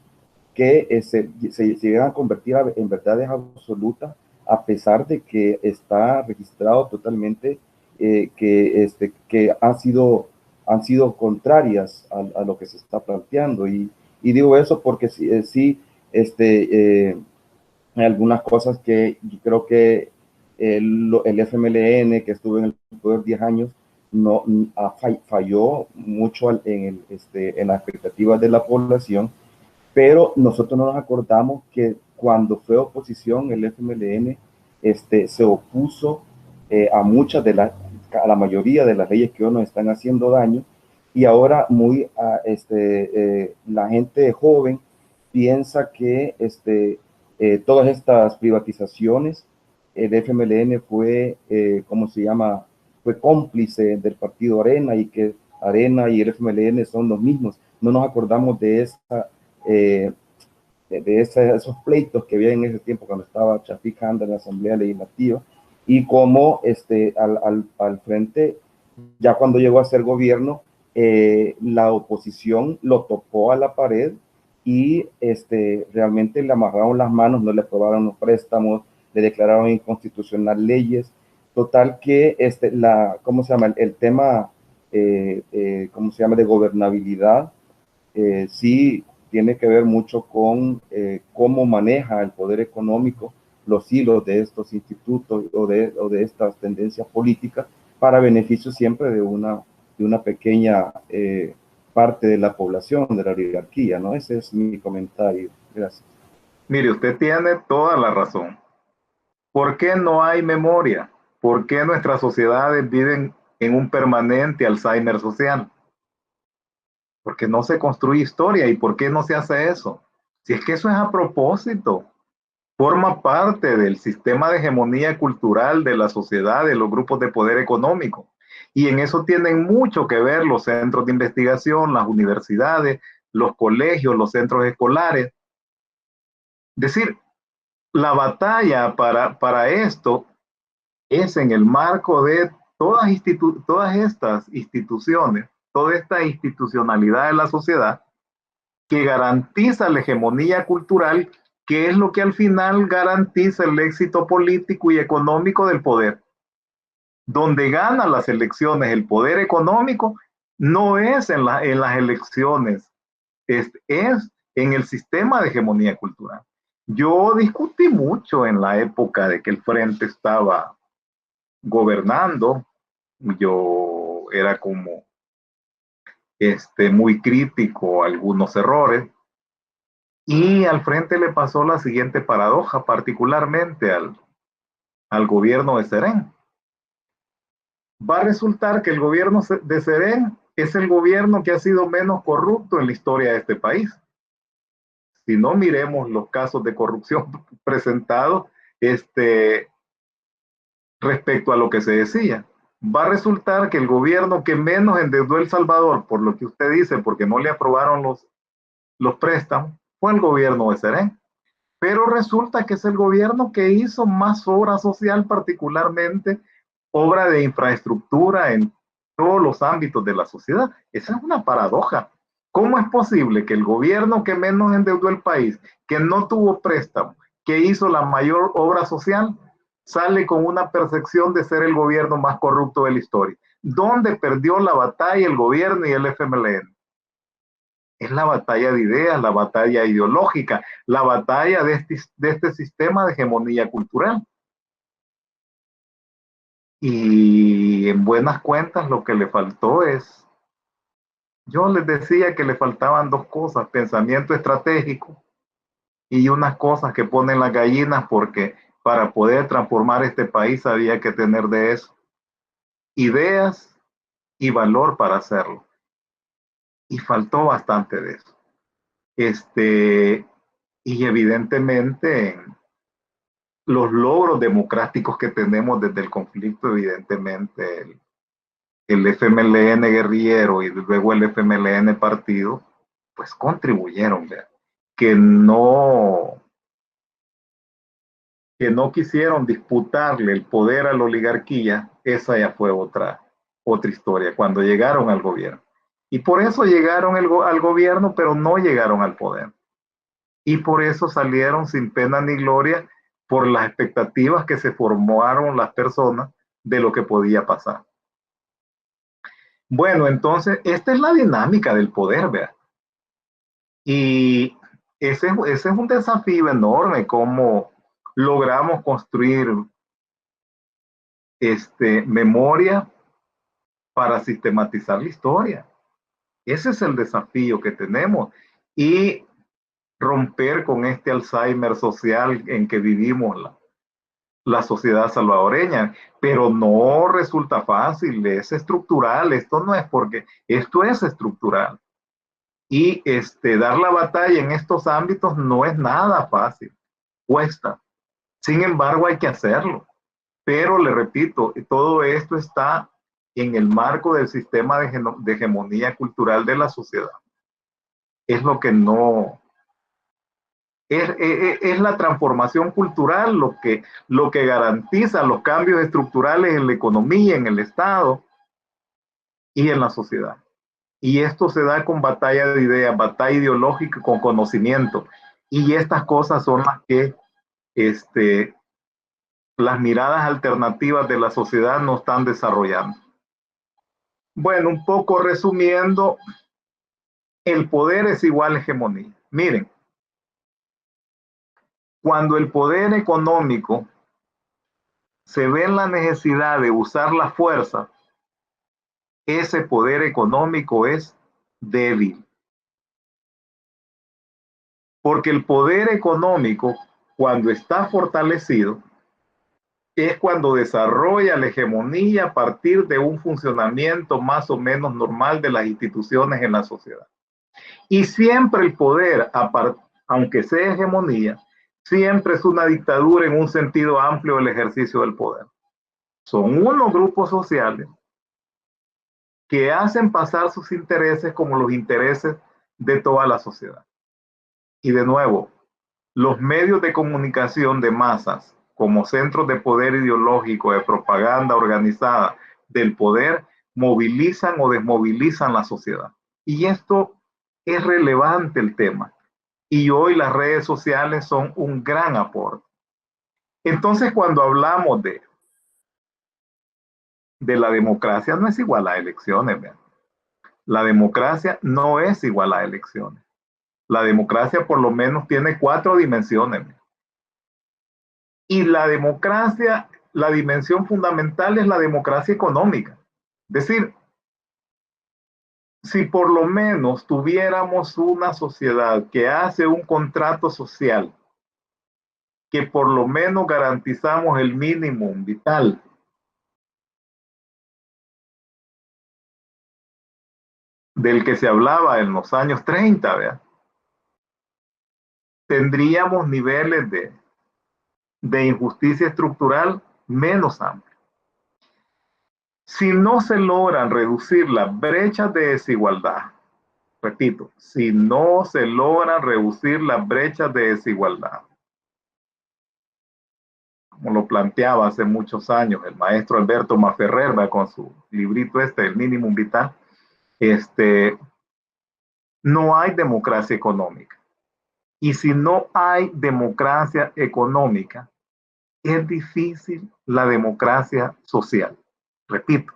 que se llegan a convertir en verdades absolutas, a pesar de que está registrado totalmente que han sido contrarias a lo que se está planteando. Y digo eso porque sí, hay algunas cosas que yo creo que el FMLN, que estuvo en el poder 10 años, no falló mucho en las expectativas de la población, pero nosotros no nos acordamos que cuando fue oposición el FMLN se opuso a la mayoría de las leyes que hoy nos están haciendo daño, y ahora la gente joven piensa que todas estas privatizaciones, el FMLN fue, fue cómplice del partido Arena, y que Arena y el FMLN son los mismos. No nos acordamos de esos pleitos que había en ese tiempo cuando estaba Chafik Handa en la Asamblea Legislativa, y cómo al frente, ya cuando llegó a ser gobierno, la oposición lo topó a la pared y realmente le amarraron las manos, no le aprobaron los préstamos, le declararon inconstitucional leyes. Total que ¿cómo se llama? El tema, ¿cómo se llama?, de gobernabilidad, sí tiene que ver mucho con cómo maneja el poder económico los hilos de estos institutos o de estas tendencias políticas, para beneficio siempre de una pequeña parte de la población, de la oligarquía, ¿no? Ese es mi comentario. Gracias. Mire, usted tiene toda la razón. ¿Por qué no hay memoria? ¿Por qué nuestras sociedades viven en un permanente Alzheimer social? Porque no se construye historia. ¿Y por qué no se hace eso? Si es que eso es a propósito, forma parte del sistema de hegemonía cultural de la sociedad, de los grupos de poder económico. Y en eso tienen mucho que ver los centros de investigación, las universidades, los colegios, los centros escolares. Es decir, la batalla para esto es en el marco de todas estas instituciones, toda esta institucionalidad de la sociedad que garantiza la hegemonía cultural, que es lo que al final garantiza el éxito político y económico del poder. Donde gana las elecciones el poder económico no es en las elecciones, es en el sistema de hegemonía cultural. Yo discutí mucho en la época de que el Frente estaba gobernando. Yo era como muy crítico a algunos errores, y al Frente le pasó la siguiente paradoja, particularmente al gobierno de Serén. Va a resultar que el gobierno de Serén es el gobierno que ha sido menos corrupto en la historia de este país. Si no, miremos los casos de corrupción presentados respecto a lo que se decía. Va a resultar que el gobierno que menos endeudó El Salvador, por lo que usted dice, porque no le aprobaron los préstamos, fue el gobierno de Serén. Pero resulta que es el gobierno que hizo más obra social, particularmente obra de infraestructura en todos los ámbitos de la sociedad. Esa es una paradoja. ¿Cómo es posible que el gobierno que menos endeudó el país, que no tuvo préstamo, que hizo la mayor obra social, sale con una percepción de ser el gobierno más corrupto de la historia? ¿Dónde perdió la batalla el gobierno y el FMLN? Es la batalla de ideas, la batalla ideológica, la batalla de este sistema de hegemonía cultural. Y en buenas cuentas lo que le faltó es, yo les decía que le faltaban dos cosas: pensamiento estratégico y unas cosas que ponen las gallinas, porque para poder transformar este país había que tener de eso: ideas y valor para hacerlo. Y faltó bastante de eso. Y evidentemente los logros democráticos que tenemos desde el conflicto, evidentemente el FMLN guerrillero y luego el FMLN partido, pues contribuyeron, ¿verdad? Que no quisieron disputarle el poder a la oligarquía. Esa ya fue otra historia, cuando llegaron al gobierno. Y por eso llegaron al gobierno, pero no llegaron al poder. Y por eso salieron sin pena ni gloria, por las expectativas que se formaron las personas de lo que podía pasar. Bueno, entonces, esta es la dinámica del poder, ¿verdad? Y ese es un desafío enorme, cómo logramos construir memoria para sistematizar la historia. Ese es el desafío que tenemos. Y romper con este Alzheimer social en que vivimos la sociedad salvadoreña. Pero no resulta fácil, es estructural. Esto no es porque, esto es estructural. Y dar la batalla en estos ámbitos no es nada fácil, cuesta. Sin embargo, hay que hacerlo. Pero le repito, todo esto está en el marco del sistema de hegemonía cultural de la sociedad. Es lo que no... Es la transformación cultural lo que garantiza los cambios estructurales en la economía, en el Estado y en la sociedad. Y esto se da con batalla de ideas, batalla ideológica, con conocimiento. Y estas cosas son las que las miradas alternativas de la sociedad no están desarrollando. Bueno, un poco resumiendo, el poder es igual a hegemonía. Miren, cuando el poder económico se ve en la necesidad de usar la fuerza, ese poder económico es débil. Porque el poder económico, cuando está fortalecido, es cuando desarrolla la hegemonía a partir de un funcionamiento más o menos normal de las instituciones en la sociedad. Y siempre el poder, aunque sea hegemonía, siempre es una dictadura en un sentido amplio del ejercicio del poder. Son unos grupos sociales que hacen pasar sus intereses como los intereses de toda la sociedad. Y de nuevo, los medios de comunicación de masas, como centros de poder ideológico, de propaganda organizada del poder, movilizan o desmovilizan la sociedad. Y esto es relevante, el tema. Y hoy las redes sociales son un gran aporte. Entonces, cuando hablamos de la democracia, no es igual a elecciones, ¿verdad? La democracia no es igual a elecciones. La democracia por lo menos tiene 4 dimensiones. Y la democracia, la dimensión fundamental es la democracia económica. Es decir, si por lo menos tuviéramos una sociedad que hace un contrato social, que por lo menos garantizamos el mínimo vital, del que se hablaba en los años 30, ¿verdad? Tendríamos niveles de injusticia estructural menos amplios. Si no se logran reducir las brechas de desigualdad repito, si no se logran reducir las brechas de desigualdad, como lo planteaba hace muchos años el maestro Alberto Maferrer, con su librito el Mínimo Vital, no hay democracia económica. Y si no hay democracia económica, es difícil la democracia social. Repito,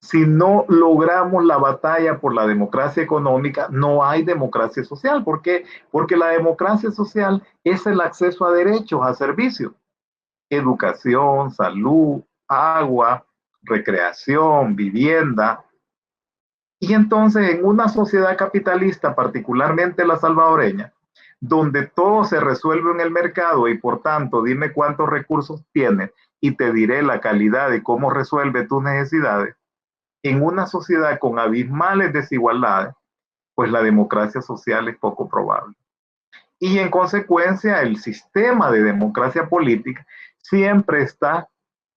si no logramos la batalla por la democracia económica, no hay democracia social. ¿Por qué? Porque la democracia social es el acceso a derechos, a servicios. Educación, salud, agua, recreación, vivienda. Y entonces en una sociedad capitalista, particularmente la salvadoreña, donde todo se resuelve en el mercado y por tanto dime cuántos recursos tienes y te diré la calidad de cómo resuelve tus necesidades, en una sociedad con abismales desigualdades, pues la democracia social es poco probable. Y en consecuencia el sistema de democracia política siempre está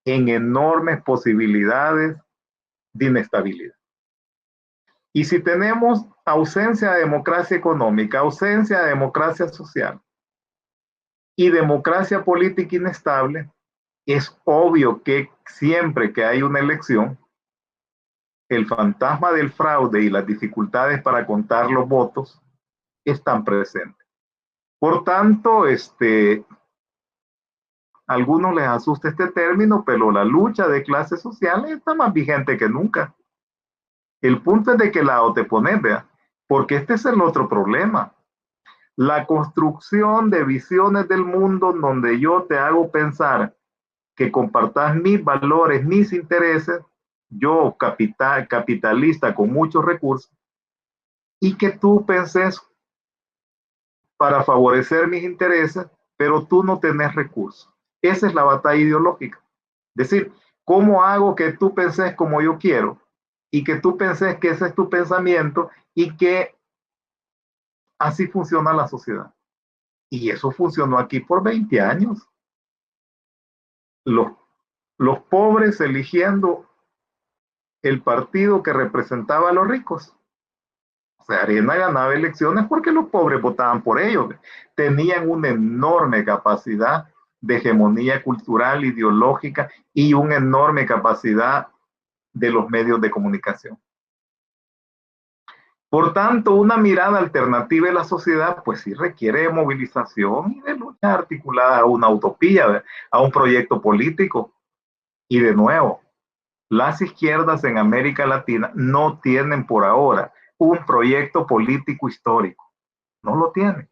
en enormes posibilidades de inestabilidad. Y si tenemos ausencia de democracia económica, ausencia de democracia social y democracia política inestable, es obvio que siempre que hay una elección, el fantasma del fraude y las dificultades para contar los votos están presentes. Por tanto, a algunos les asusta este término, pero la lucha de clases sociales está más vigente que nunca. El punto es de qué lado te pones, vea, porque este es el otro problema. La construcción de visiones del mundo donde yo te hago pensar que compartas mis valores, mis intereses, yo capitalista con muchos recursos, y que tú penses para favorecer mis intereses, pero tú no tenés recursos. Esa es la batalla ideológica. Es decir, ¿cómo hago que tú penses como yo quiero? Y que tú penses que ese es tu pensamiento y que así funciona la sociedad. Y eso funcionó aquí por 20 años. Los pobres eligiendo el partido que representaba a los ricos. O sea, Arena ganaba elecciones porque los pobres votaban por ellos. Tenían una enorme capacidad de hegemonía cultural, ideológica y una enorme capacidad de los medios de comunicación. Por tanto, una mirada alternativa de la sociedad, pues sí requiere de movilización y de lucha articulada a una utopía, a un proyecto político. Y de nuevo, las izquierdas en América Latina no tienen por ahora un proyecto político histórico. No lo tienen.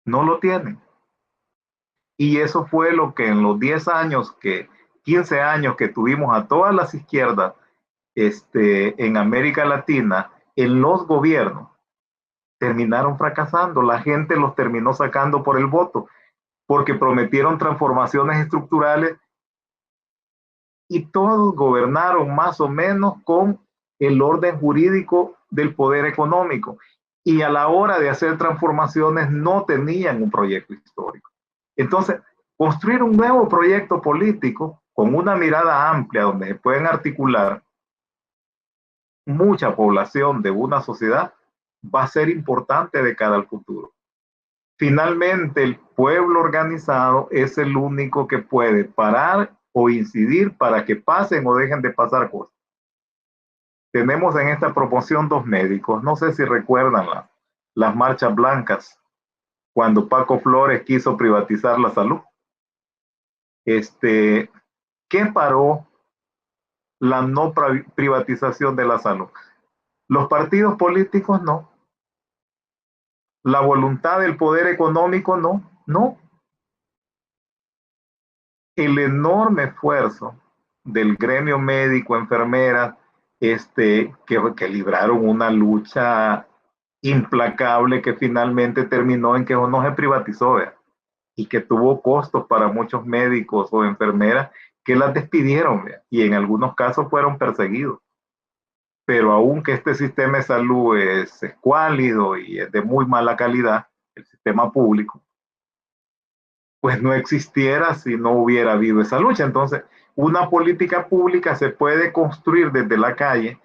No lo tienen. Y eso fue lo que en los 10 años, 15 años que tuvimos a todas las izquierdas en América Latina, en los gobiernos, terminaron fracasando. La gente los terminó sacando por el voto, porque prometieron transformaciones estructurales y todos gobernaron más o menos con el orden jurídico del poder económico. Y a la hora de hacer transformaciones no tenían un proyecto histórico. Entonces, construir un nuevo proyecto político con una mirada amplia donde se pueden articular mucha población de una sociedad va a ser importante de cara al futuro. Finalmente, el pueblo organizado es el único que puede parar o incidir para que pasen o dejen de pasar cosas. Tenemos en esta proporción 2 médicos. No sé si recuerdan las marchas blancas cuando Paco Flores quiso privatizar la salud. ¿Qué paró la no privatización de la salud? Los partidos políticos no. La voluntad del poder económico no. El enorme esfuerzo del gremio médico, enfermeras, que libraron una lucha implacable que finalmente terminó en que no se privatizó, ¿verdad? Y que tuvo costos para muchos médicos o enfermeras que las despidieron, ¿verdad? Y en algunos casos fueron perseguidos. Pero aunque este sistema de salud es escuálido y es de muy mala calidad, el sistema público, pues no existiera si no hubiera habido esa lucha. Entonces, una política pública se puede construir desde la calle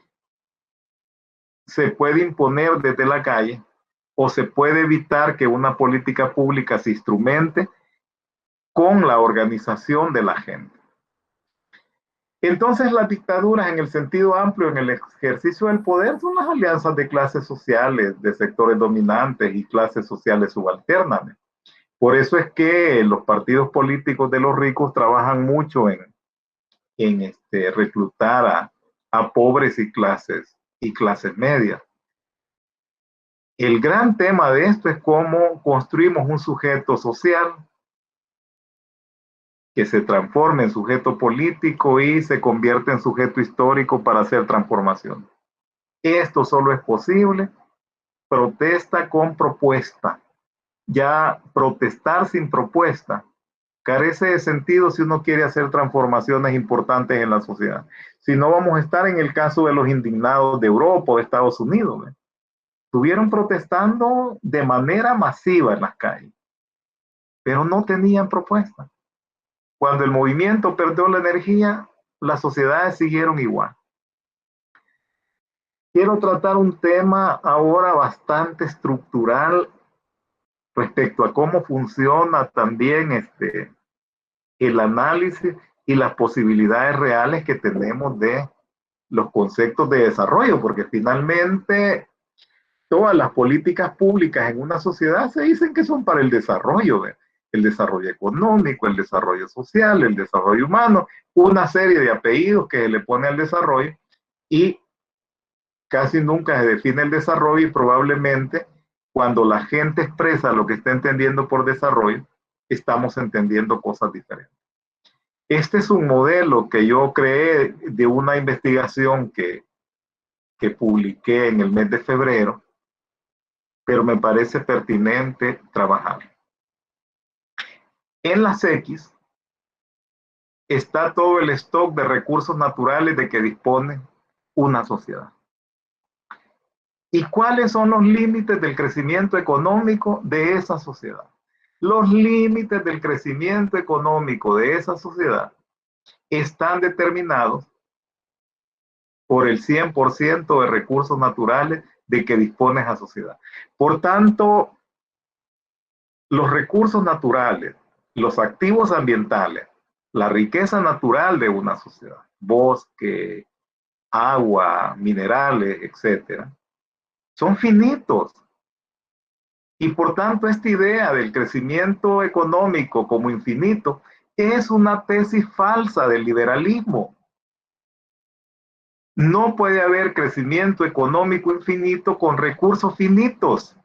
se puede imponer desde la calle o se puede evitar que una política pública se instrumente con la organización de la gente. Entonces, las dictaduras en el sentido amplio, en el ejercicio del poder, son las alianzas de clases sociales, de sectores dominantes y clases sociales subalternas. Por eso es que los partidos políticos de los ricos trabajan mucho en reclutar a pobres y clases medias. El gran tema de esto es cómo construimos un sujeto social que se transforme en sujeto político y se convierte en sujeto histórico para hacer transformación. Esto solo es posible protesta con propuesta. Ya protestar sin propuesta carece de sentido si uno quiere hacer transformaciones importantes en la sociedad. Si no, vamos a estar en el caso de los indignados de Europa o de Estados Unidos. Estuvieron protestando de manera masiva en las calles, pero no tenían propuesta. Cuando el movimiento perdió la energía, las sociedades siguieron igual. Quiero tratar un tema ahora bastante estructural respecto a cómo funciona también el análisis y las posibilidades reales que tenemos de los conceptos de desarrollo, porque finalmente todas las políticas públicas en una sociedad se dicen que son para el desarrollo económico, el desarrollo social, el desarrollo humano, una serie de apellidos que se le pone al desarrollo y casi nunca se define el desarrollo y probablemente cuando la gente expresa lo que está entendiendo por desarrollo, estamos entendiendo cosas diferentes. Este es un modelo que yo creé de una investigación que publiqué en el mes de febrero, pero me parece pertinente trabajar. En las X está todo el stock de recursos naturales de que dispone una sociedad. ¿Y cuáles son los límites del crecimiento económico de esa sociedad? Los límites del crecimiento económico de esa sociedad están determinados por el 100% de recursos naturales de que dispone esa sociedad. Por tanto, los recursos naturales, los activos ambientales, la riqueza natural de una sociedad, bosque, agua, minerales, etcétera, son finitos. Y por tanto, esta idea del crecimiento económico como infinito es una tesis falsa del liberalismo. No puede haber crecimiento económico infinito con recursos finitos.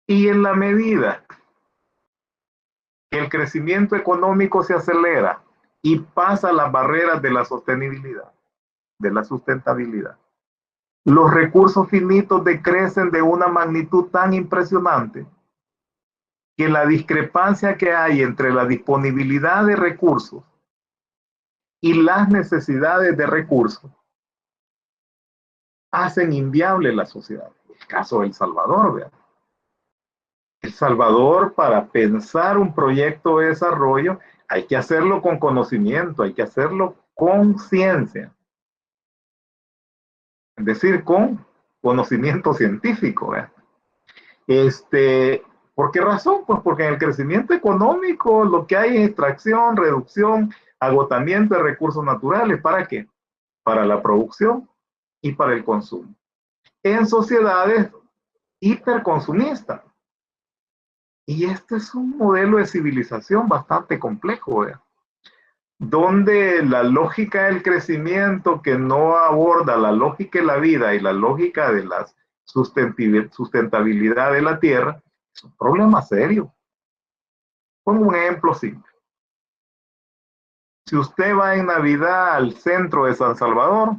Y en la medida que el crecimiento económico se acelera y pasa las barreras de la sostenibilidad, de la sustentabilidad, los recursos finitos decrecen de una magnitud tan impresionante que la discrepancia que hay entre la disponibilidad de recursos y las necesidades de recursos hacen inviable la sociedad. El caso de El Salvador, vean. El Salvador, para pensar un proyecto de desarrollo, hay que hacerlo con conocimiento, hay que hacerlo con ciencia. Es decir, con conocimiento científico. ¿Por qué razón? Pues porque en el crecimiento económico lo que hay es extracción, reducción, agotamiento de recursos naturales. ¿Para qué? Para la producción y para el consumo. En sociedades hiperconsumistas. Y este es un modelo de civilización bastante complejo, donde la lógica del crecimiento que no aborda la lógica de la vida y la lógica de la sustentabilidad de la tierra es un problema serio. Pongo un ejemplo simple. Si usted va en Navidad al centro de San Salvador,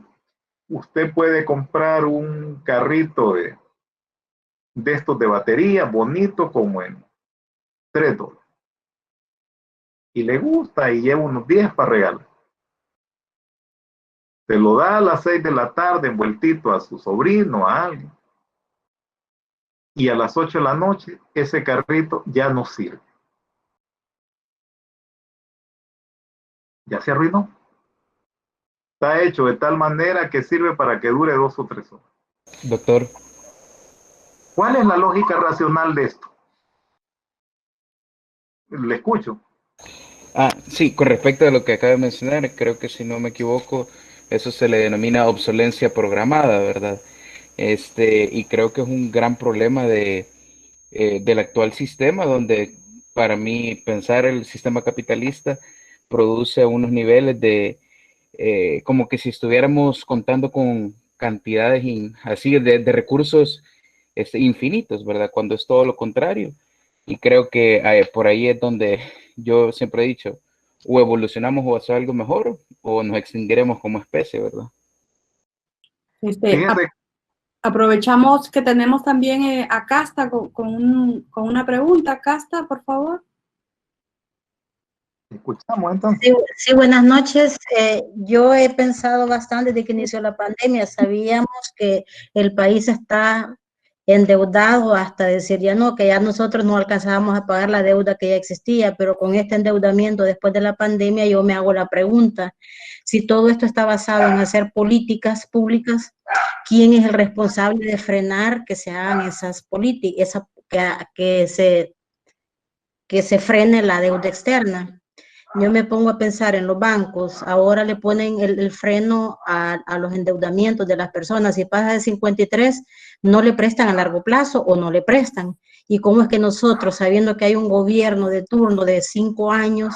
usted puede comprar un carrito de estos de batería bonito como en $3. Y le gusta y lleva unos 10 para regalar. Se lo da a las 6 de la tarde envueltito a su sobrino, a alguien. Y a las 8 de la noche ese carrito ya no sirve. Ya se arruinó. está hecho de tal manera que sirve para que dure 2 o 3 horas. Doctor. ¿Cuál es la lógica racional de esto? Le escucho. Sí, con respecto a lo que acaba de mencionar, creo que si no me equivoco, eso se le denomina obsolencia programada, ¿verdad? Y creo que es un gran problema del actual sistema, donde para mí pensar el sistema capitalista produce unos niveles de, como que si estuviéramos contando con cantidades así de recursos infinitos, ¿verdad? Cuando es todo lo contrario. Y creo que por ahí es donde yo siempre he dicho, o evolucionamos o hacer algo mejor, o nos extinguiremos como especie, ¿verdad? Aprovechamos que tenemos también a Casta con una pregunta. Casta, por favor. Escuchamos entonces. Sí, buenas noches. Yo he pensado bastante desde que inició la pandemia. Sabíamos que el país está endeudado hasta decir ya no, que ya nosotros no alcanzábamos a pagar la deuda que ya existía, pero con este endeudamiento después de la pandemia yo me hago la pregunta, si todo esto está basado en hacer políticas públicas, ¿quién es el responsable de frenar que se hagan esas políticas, que se frene la deuda externa? Yo me pongo a pensar en los bancos, ahora le ponen el freno a los endeudamientos de las personas. Si pasa de 53, no le prestan a largo plazo o no le prestan. ¿Y cómo es que nosotros, sabiendo que hay un gobierno de turno de 5 años,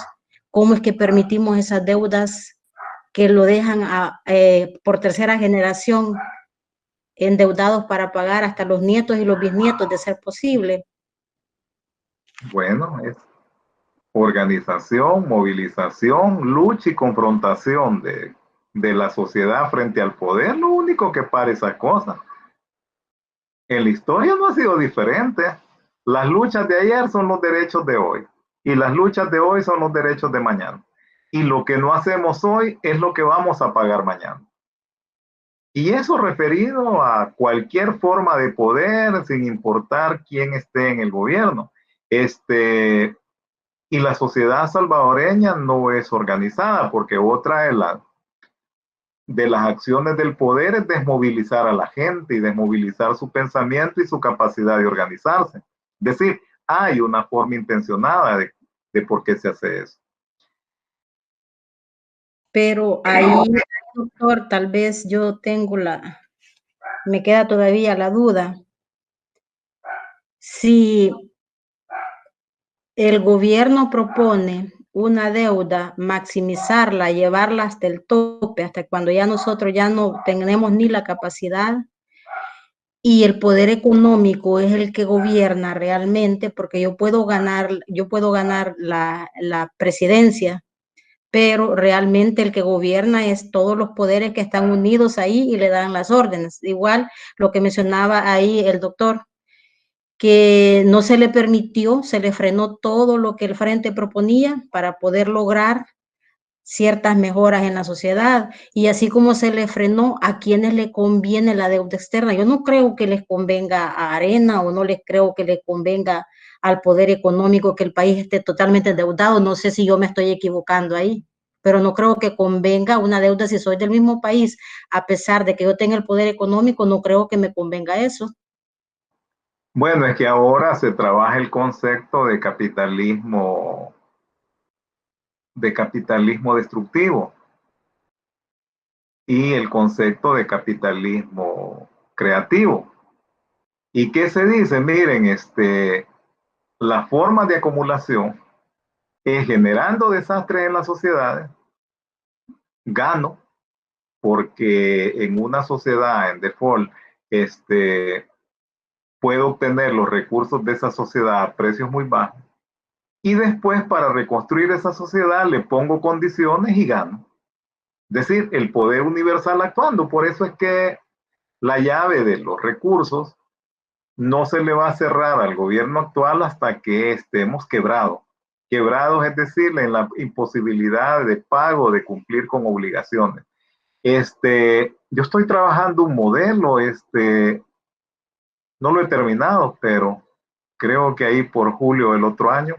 cómo es que permitimos esas deudas que lo dejan por tercera generación endeudados para pagar hasta los nietos y los bisnietos de ser posible? Bueno, es organización, movilización, lucha y confrontación de la sociedad frente al poder, lo único que para esa cosa. En la historia no ha sido diferente. Las luchas de ayer son los derechos de hoy y las luchas de hoy son los derechos de mañana. Y lo que no hacemos hoy es lo que vamos a pagar mañana. Y eso referido a cualquier forma de poder, sin importar quién esté en el gobierno. Y la sociedad salvadoreña no es organizada, porque otra de las acciones del poder es desmovilizar a la gente y desmovilizar su pensamiento y su capacidad de organizarse. Es decir, hay una forma intencionada de por qué se hace eso. Pero ahí, doctor, tal vez yo tengo me queda todavía la duda. Si el gobierno propone una deuda, maximizarla, llevarla hasta el tope, hasta cuando ya nosotros ya no tenemos ni la capacidad, y el poder económico es el que gobierna realmente, porque yo puedo ganar la presidencia, pero realmente el que gobierna es todos los poderes que están unidos ahí y le dan las órdenes. Igual lo que mencionaba ahí el doctor, que no se le permitió, se le frenó todo lo que el frente proponía para poder lograr ciertas mejoras en la sociedad, y así como se le frenó a quienes le conviene la deuda externa. Yo no creo que les convenga a Arena, o no les creo que le convenga al poder económico que el país esté totalmente endeudado. No sé si yo me estoy equivocando ahí, pero no creo que convenga una deuda. Si soy del mismo país, a pesar de que yo tenga el poder económico, no creo que me convenga eso. Bueno, es que ahora se trabaja el concepto de capitalismo destructivo y el concepto de capitalismo creativo. ¿Y qué se dice? Miren, la forma de acumulación es generando desastres en las sociedades, gano, porque en una sociedad en default, puedo obtener los recursos de esa sociedad a precios muy bajos, y después para reconstruir esa sociedad le pongo condiciones y gano. Es decir, el poder universal actuando. Por eso es que la llave de los recursos no se le va a cerrar al gobierno actual hasta que estemos quebrados. Quebrados, es decir, en la imposibilidad de pago, de cumplir con obligaciones. Yo estoy trabajando un modelo, no lo he terminado, pero creo que ahí por julio del otro año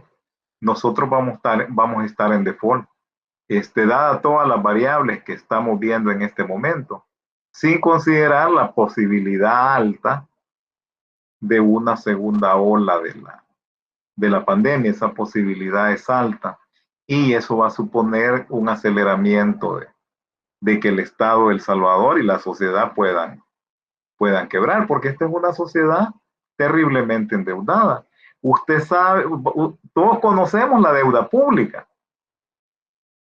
nosotros vamos a estar en default. dada todas las variables que estamos viendo en este momento, sin considerar la posibilidad alta de una segunda ola de la pandemia. Esa posibilidad es alta y eso va a suponer un aceleramiento de que el Estado de El Salvador y la sociedad puedan quebrar, porque esta es una sociedad terriblemente endeudada. Usted sabe, todos conocemos la deuda pública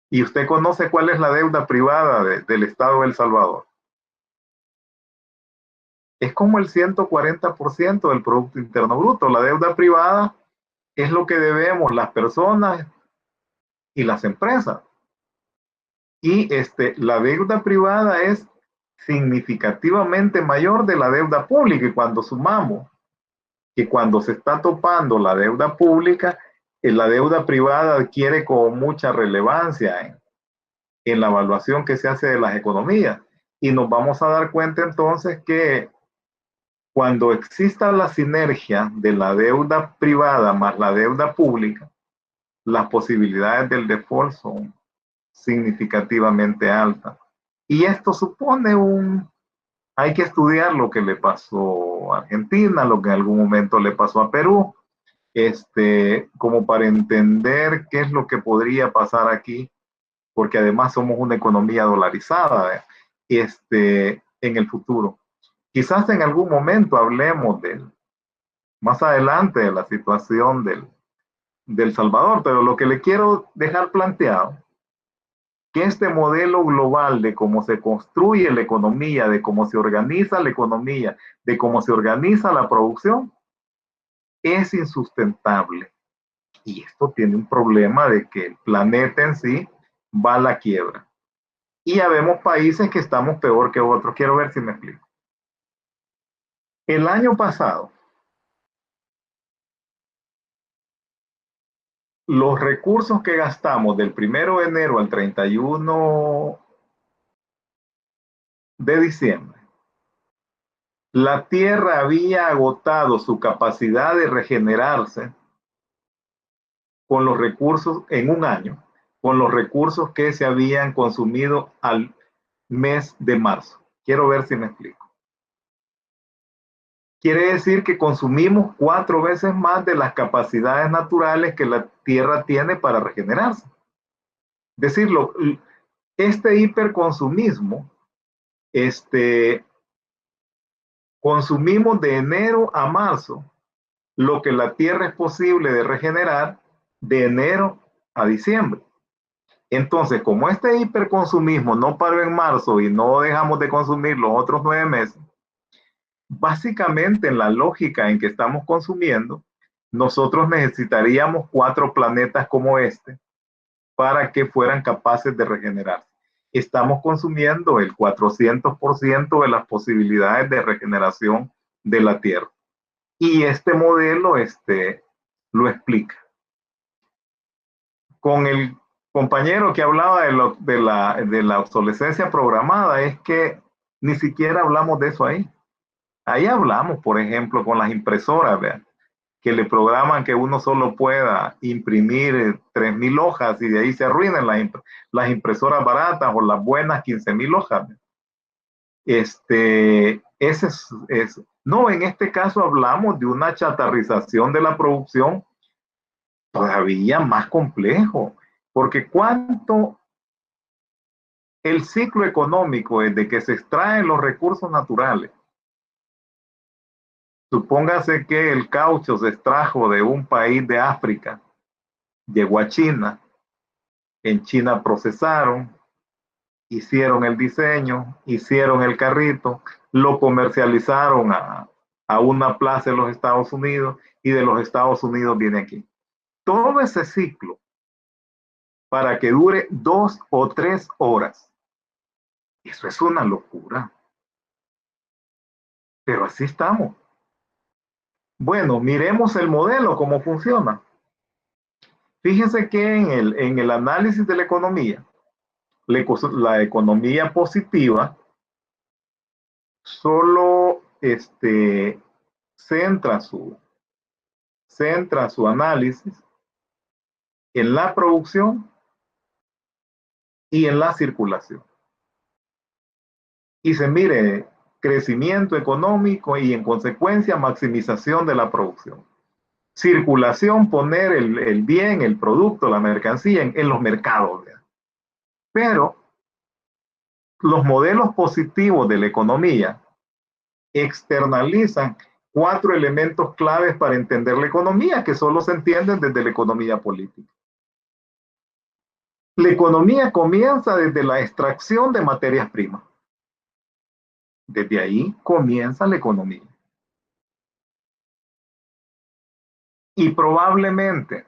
y usted conoce cuál es la deuda privada del Estado de El Salvador. Es como el 140% del Producto Interno Bruto. La deuda privada es lo que debemos las personas y las empresas. Y la deuda privada es significativamente mayor de la deuda pública, y cuando sumamos que cuando se está topando la deuda pública, la deuda privada adquiere con mucha relevancia en la evaluación que se hace de las economías. Y nos vamos a dar cuenta entonces que cuando exista la sinergia de la deuda privada más la deuda pública, las posibilidades del default son significativamente altas. Y esto supone hay que estudiar lo que le pasó a Argentina, lo que en algún momento le pasó a Perú, como para entender qué es lo que podría pasar aquí, porque además somos una economía dolarizada, en el futuro. Quizás en algún momento hablemos más adelante de la situación del Salvador, pero lo que le quiero dejar planteado, que este modelo global de cómo se construye la economía, de cómo se organiza la economía, de cómo se organiza la producción, es insustentable. Y esto tiene un problema de que el planeta en sí va a la quiebra. Y ya vemos países que estamos peor que otros. Quiero ver si me explico. El año pasado, los recursos que gastamos del 1 de enero al 31 de diciembre, la Tierra había agotado su capacidad de regenerarse con los recursos en un año, con los recursos que se habían consumido al mes de marzo. Quiero ver si me explico. Quiere decir que consumimos 4 veces más de las capacidades naturales que la Tierra tiene para regenerarse. Decirlo, este hiperconsumismo, consumimos de enero a marzo lo que la Tierra es posible de regenerar de enero a diciembre. Entonces, como este hiperconsumismo no paró en marzo y no dejamos de consumir los otros 9 meses, básicamente en la lógica en que estamos consumiendo, nosotros necesitaríamos 4 planetas como este para que fueran capaces de regenerarse. Estamos consumiendo el 400% de las posibilidades de regeneración de la Tierra. Y este modelo lo explica. Con el compañero que hablaba de la obsolescencia programada, es que ni siquiera hablamos de eso ahí. Ahí hablamos, por ejemplo, con las impresoras, ¿vean? Que le programan que uno solo pueda imprimir 3,000 hojas y de ahí se arruinan las impresoras baratas o las buenas 15,000 hojas. No, en este caso hablamos de una chatarrización de la producción todavía más complejo, porque cuánto el ciclo económico desde que se extraen los recursos naturales. Supóngase que el caucho se extrajo de un país de África, llegó a China, en China procesaron, hicieron el diseño, hicieron el carrito, lo comercializaron a una plaza de los Estados Unidos y de los Estados Unidos viene aquí. Todo ese ciclo para que dure 2 o 3 horas. Eso es una locura. Pero así estamos. Bueno, miremos el modelo, cómo funciona. Fíjense que en el análisis de la economía, la economía positiva solo centra su análisis en la producción y en la circulación. Y se mire, crecimiento económico y en consecuencia maximización de la producción. Circulación, poner el bien, el producto, la mercancía en los mercados. ¿Verdad? Pero los modelos positivos de la economía externalizan 4 elementos claves para entender la economía, que solo se entienden desde la economía política. La economía comienza desde la extracción de materias primas. Desde ahí comienza la economía. Y probablemente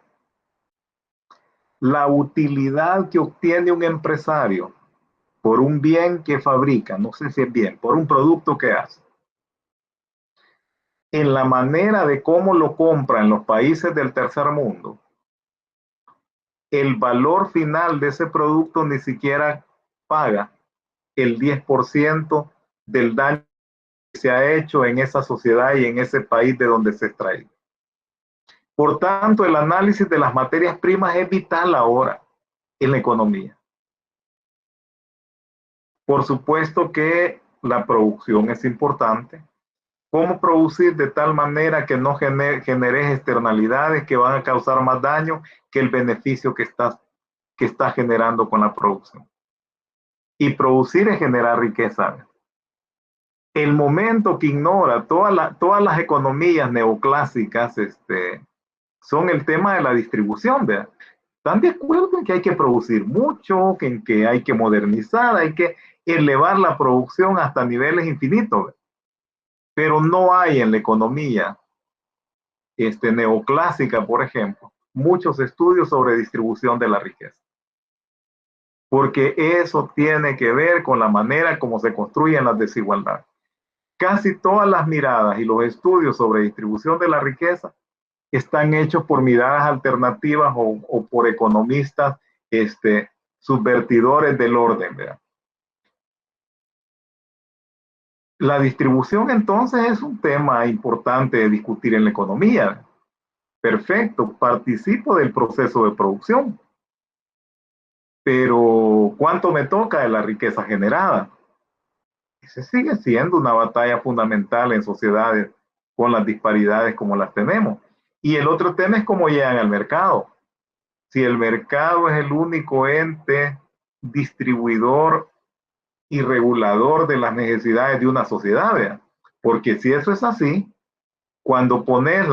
la utilidad que obtiene un empresario por un bien que fabrica, no sé si es bien, por un producto que hace, en la manera de cómo lo compra en los países del tercer mundo, el valor final de ese producto ni siquiera paga el 10% del daño que se ha hecho en esa sociedad y en ese país de donde se extrae. Por tanto, el análisis de las materias primas es vital ahora en la economía. Por supuesto que la producción es importante. ¿Cómo producir de tal manera que no genere externalidades que van a causar más daño que el beneficio que está generando con la producción? Y producir es generar riqueza. El momento que ignora todas las economías neoclásicas son el tema de la distribución. ¿Verdad? Están de acuerdo en que hay que producir mucho, en que hay que modernizar, hay que elevar la producción hasta niveles infinitos. ¿Verdad? Pero no hay en la economía neoclásica, por ejemplo, muchos estudios sobre distribución de la riqueza. Porque eso tiene que ver con la manera como se construyen las desigualdades. Casi todas las miradas y los estudios sobre distribución de la riqueza están hechos por miradas alternativas o por economistas subvertidores del orden. ¿Verdad? La distribución entonces es un tema importante de discutir en la economía. Perfecto, participo del proceso de producción. Pero ¿cuánto me toca de la riqueza generada? Ese sigue siendo una batalla fundamental en sociedades con las disparidades como las tenemos. Y el otro tema es cómo llegan al mercado. Si el mercado es el único ente distribuidor y regulador de las necesidades de una sociedad, ¿verdad? Porque si eso es así, cuando pones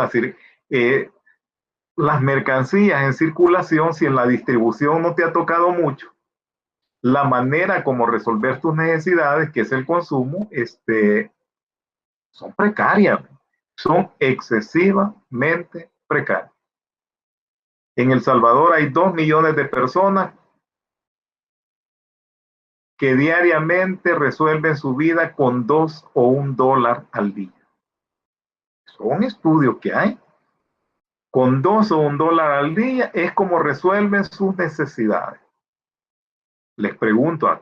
las mercancías en circulación, si en la distribución no te ha tocado mucho, la manera como resolver tus necesidades, que es el consumo, son precarias, son excesivamente precarias. En El Salvador hay 2 millones de personas que diariamente resuelven su vida con $2 o $1 al día. Son estudios que hay. Con $2 o $1 al día es como resuelven sus necesidades. Les pregunto a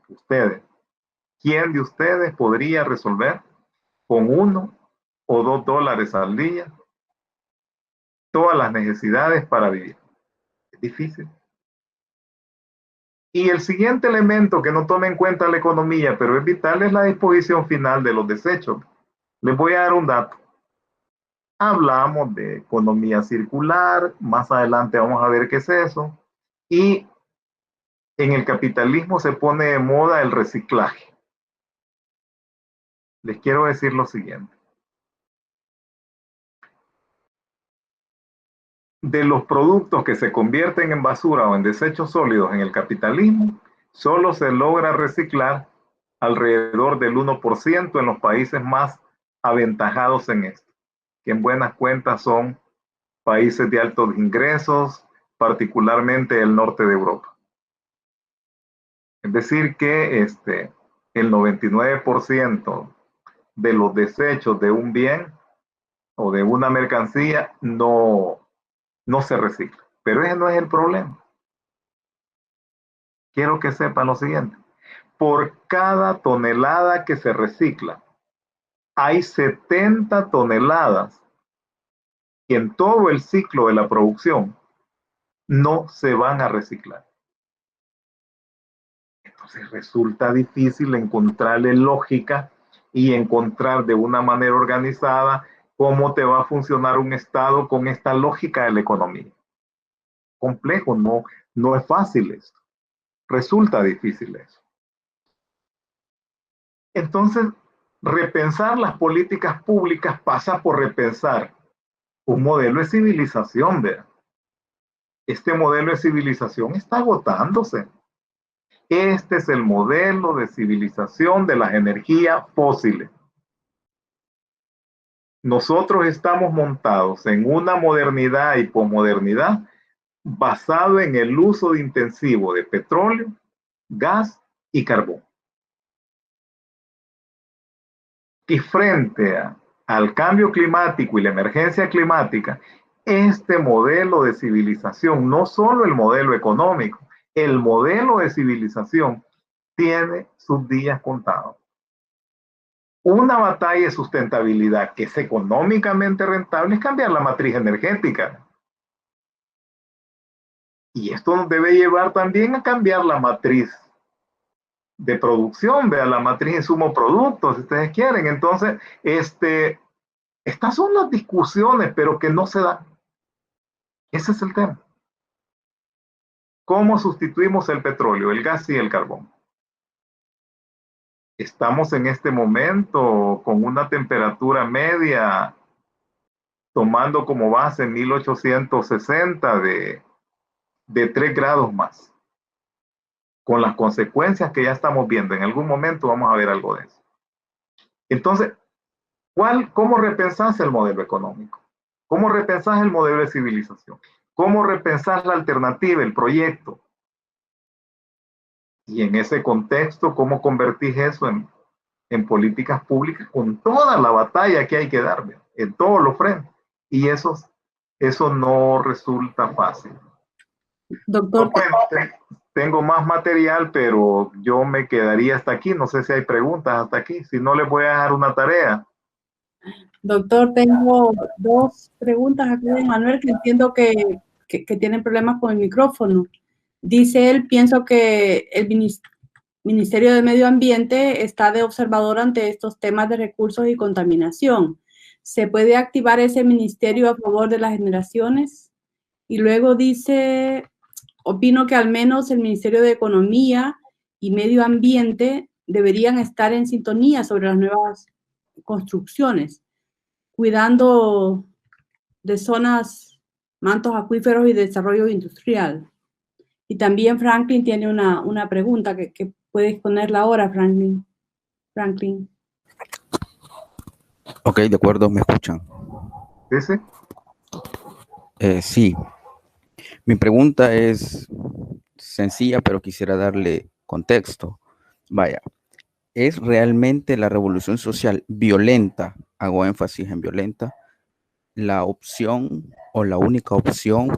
ustedes, ¿quién de ustedes podría resolver con $1 o $2 al día todas las necesidades para vivir? Es difícil. Y el siguiente elemento que no toma en cuenta la economía, pero es vital, es la disposición final de los desechos. Les voy a dar un dato. Hablamos de economía circular, más adelante vamos a ver qué es eso. Y en el capitalismo se pone de moda el reciclaje. Les quiero decir lo siguiente. De los productos que se convierten en basura o en desechos sólidos en el capitalismo, solo se logra reciclar alrededor del 1% en los países más aventajados en esto, que en buenas cuentas son países de altos ingresos, particularmente el norte de Europa. Es decir que el 99% de los desechos de un bien o de una mercancía no se recicla. Pero ese no es el problema. Quiero que sepan lo siguiente. Por cada tonelada que se recicla, hay 70 toneladas que en todo el ciclo de la producción no se van a reciclar. Entonces resulta difícil encontrarle lógica y encontrar de una manera organizada cómo te va a funcionar un Estado con esta lógica de la economía. Complejo, no es fácil esto. Resulta difícil eso. Entonces, repensar las políticas públicas pasa por repensar un modelo de civilización, ¿verdad? Este modelo de civilización está agotándose. Este es el modelo de civilización de las energías fósiles. Nosotros estamos montados en una modernidad y posmodernidad basado en el uso intensivo de petróleo, gas y carbón. Y frente al cambio climático y la emergencia climática, este modelo de civilización, no solo el modelo económico, el modelo de civilización tiene sus días contados. Una batalla de sustentabilidad que es económicamente rentable es cambiar la matriz energética. Y esto nos debe llevar también a cambiar la matriz de producción, vea, la matriz de insumo productos, si ustedes quieren. Entonces, estas son las discusiones, pero que no se dan. Ese es el tema. ¿Cómo sustituimos el petróleo, el gas y el carbón? Estamos en este momento con una temperatura media, tomando como base 1860 de 3 grados más, con las consecuencias que ya estamos viendo. En algún momento vamos a ver algo de eso. Entonces, ¿cómo repensás el modelo económico? ¿Cómo repensás el modelo de civilización? ¿Cómo repensás la alternativa, el proyecto? Y en ese contexto, ¿cómo convertís eso en políticas públicas con toda la batalla que hay que dar en todos los frentes? Y eso no resulta fácil. Doctor. Bueno, tengo más material, pero yo me quedaría hasta aquí. No sé si hay preguntas hasta aquí. Si no, les voy a dejar una tarea. Doctor, tengo 2 preguntas aquí de Manuel, que entiendo que tienen problemas con el micrófono. Dice él, pienso que el Ministerio de Medio Ambiente está de observador ante estos temas de recursos y contaminación. ¿Se puede activar ese ministerio a favor de las generaciones? Y luego dice, opino que al menos el Ministerio de Economía y Medio Ambiente deberían estar en sintonía sobre las nuevas construcciones, cuidando de zonas, mantos acuíferos y desarrollo industrial. Y también Franklin tiene una pregunta que puedes ponerla ahora, Franklin. Ok, de acuerdo, ¿me escuchan? ¿Sí? Sí. Mi pregunta es sencilla, pero quisiera darle contexto. Vaya, ¿es realmente la revolución social violenta, hago énfasis en violenta, la opción o la única opción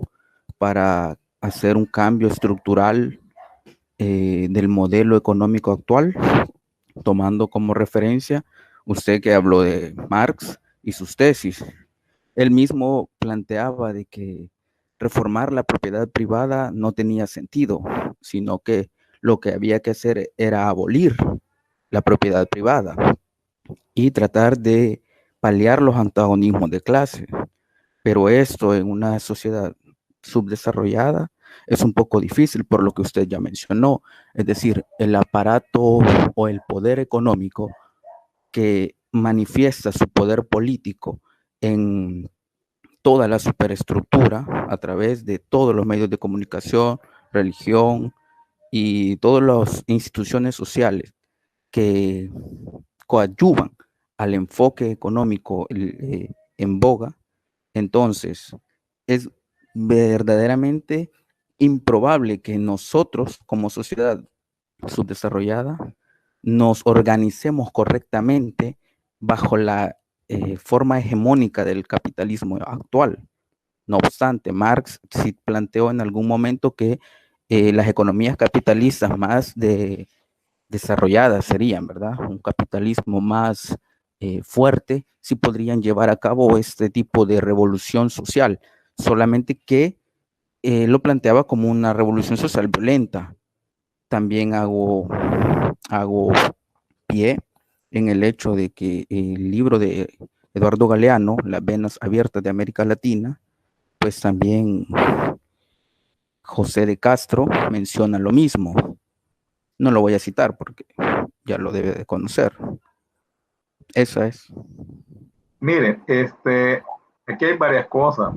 para hacer un cambio estructural del modelo económico actual, tomando como referencia usted que habló de Marx y sus tesis? Él mismo planteaba de que reformar la propiedad privada no tenía sentido, sino que lo que había que hacer era abolir la propiedad privada y tratar de paliar los antagonismos de clase. Pero esto en una sociedad subdesarrollada es un poco difícil por lo que usted ya mencionó, es decir, el aparato o el poder económico que manifiesta su poder político en toda la superestructura a través de todos los medios de comunicación, religión y todas las instituciones sociales que coadyuvan al enfoque económico en boga. Entonces, es verdaderamente improbable que nosotros como sociedad subdesarrollada nos organicemos correctamente bajo la forma hegemónica del capitalismo actual. No obstante, Marx sí planteó en algún momento que las economías capitalistas más desarrolladas serían, ¿verdad? Un capitalismo más fuerte, sí podrían llevar a cabo este tipo de revolución social, solamente que lo planteaba como una revolución social violenta. también hago pie en el hecho de que el libro de Eduardo Galeano, Las venas abiertas de América Latina, pues también José de Castro menciona lo mismo. No lo voy a citar porque ya lo debe de conocer. Esa es. Mire, aquí hay varias cosas.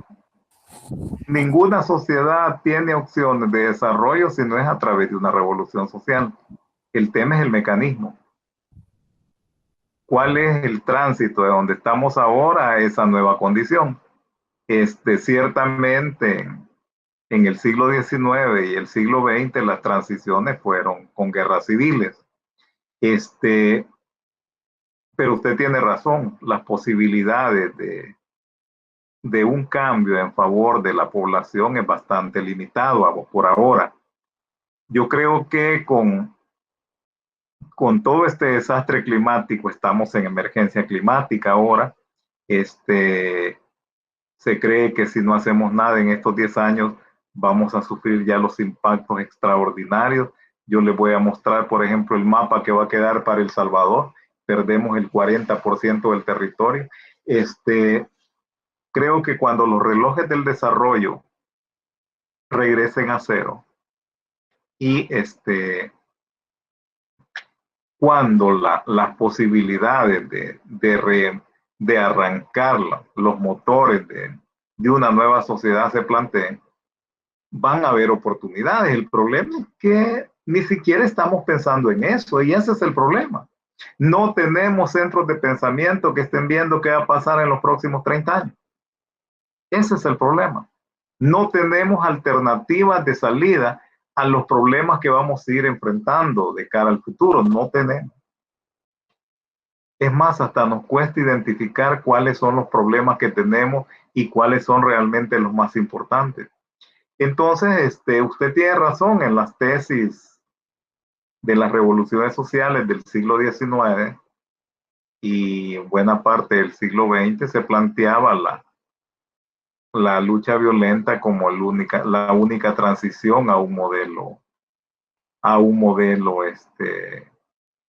Ninguna sociedad tiene opciones de desarrollo si no es a través de una revolución social. El tema es el mecanismo. ¿Cuál es el tránsito de donde estamos ahora a esa nueva condición? Ciertamente, en el siglo XIX y el siglo XX las transiciones fueron con guerras civiles. Pero usted tiene razón, las posibilidades de un cambio en favor de la población es bastante limitado por ahora. Yo creo que con todo este desastre climático, estamos en emergencia climática ahora, se cree que si no hacemos nada en estos 10 años, vamos a sufrir ya los impactos extraordinarios. Yo les voy a mostrar, por ejemplo, el mapa que va a quedar para El Salvador. Perdemos el 40% del territorio. Creo que cuando los relojes del desarrollo regresen a cero y cuando las posibilidades de arrancar los motores de una nueva sociedad se planteen, van a haber oportunidades. El problema es que ni siquiera estamos pensando en eso, y ese es el problema. No tenemos centros de pensamiento que estén viendo qué va a pasar en los próximos 30 años. Ese es el problema. No tenemos alternativas de salida a los problemas que vamos a ir enfrentando de cara al futuro. No tenemos. Es más, hasta nos cuesta identificar cuáles son los problemas que tenemos y cuáles son realmente los más importantes. Entonces, usted tiene razón en las tesis de las revoluciones sociales del siglo XIX y buena parte del siglo XX se planteaba la lucha violenta como la única transición a un modelo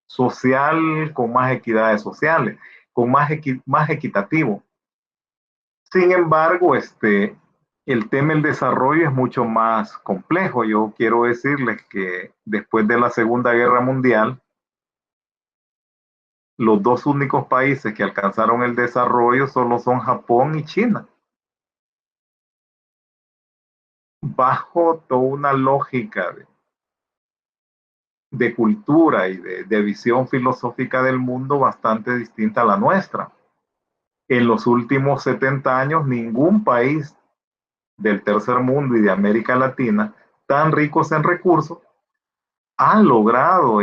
social con más equidades sociales, con más equitativo. Sin embargo, el tema del desarrollo es mucho más complejo. Yo quiero decirles que después de la Segunda Guerra Mundial, los dos únicos países que alcanzaron el desarrollo solo son Japón y China. Bajo toda una lógica de cultura y de visión filosófica del mundo bastante distinta a la nuestra. En los últimos 70 años, ningún país del tercer mundo y de América Latina, tan ricos en recursos, han logrado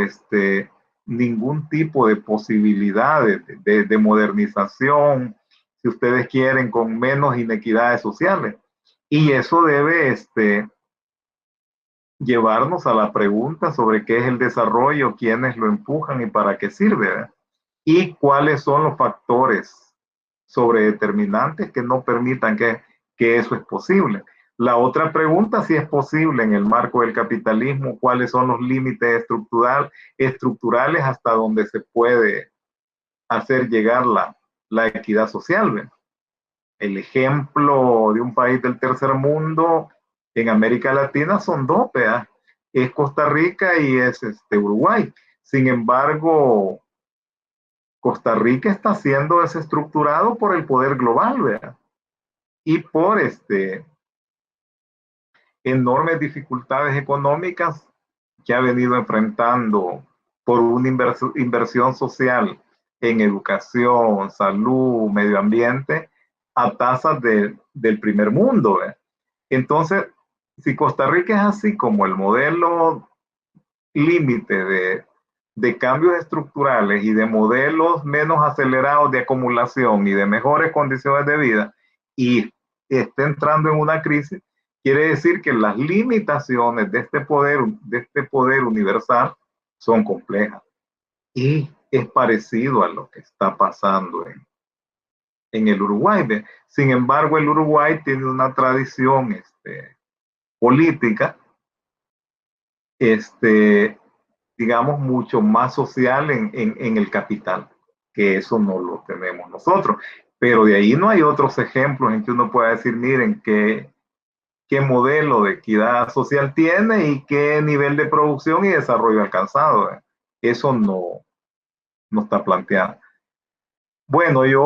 ningún tipo de posibilidades de modernización, si ustedes quieren, con menos inequidades sociales. Y eso debe llevarnos a la pregunta sobre qué es el desarrollo, quiénes lo empujan y para qué sirve, ¿verdad? Y cuáles son los factores sobredeterminantes que no permitan que eso es posible. La otra pregunta, si es posible en el marco del capitalismo, cuáles son los límites estructurales hasta donde se puede hacer llegar la equidad social, ¿verdad? El ejemplo de un país del tercer mundo en América Latina son dos, ¿verdad? Es Costa Rica y es Uruguay. Sin embargo, Costa Rica está siendo desestructurado por el poder global, ¿verdad? Y por enormes dificultades económicas que ha venido enfrentando por una inversión social en educación, salud, medio ambiente, a tasas del primer mundo, ¿verdad? Entonces, si Costa Rica es así como el modelo límite de cambios estructurales y de modelos menos acelerados de acumulación y de mejores condiciones de vida, y está entrando en una crisis, quiere decir que las limitaciones de este poder universal son complejas. Y es parecido a lo que está pasando en el Uruguay. Sin embargo, el Uruguay tiene una tradición política digamos, mucho más social en el capital, que eso no lo tenemos nosotros. Pero de ahí no hay otros ejemplos en que uno pueda decir, miren, qué modelo de equidad social tiene y qué nivel de producción y desarrollo alcanzado. Eso no está planteado. Bueno, yo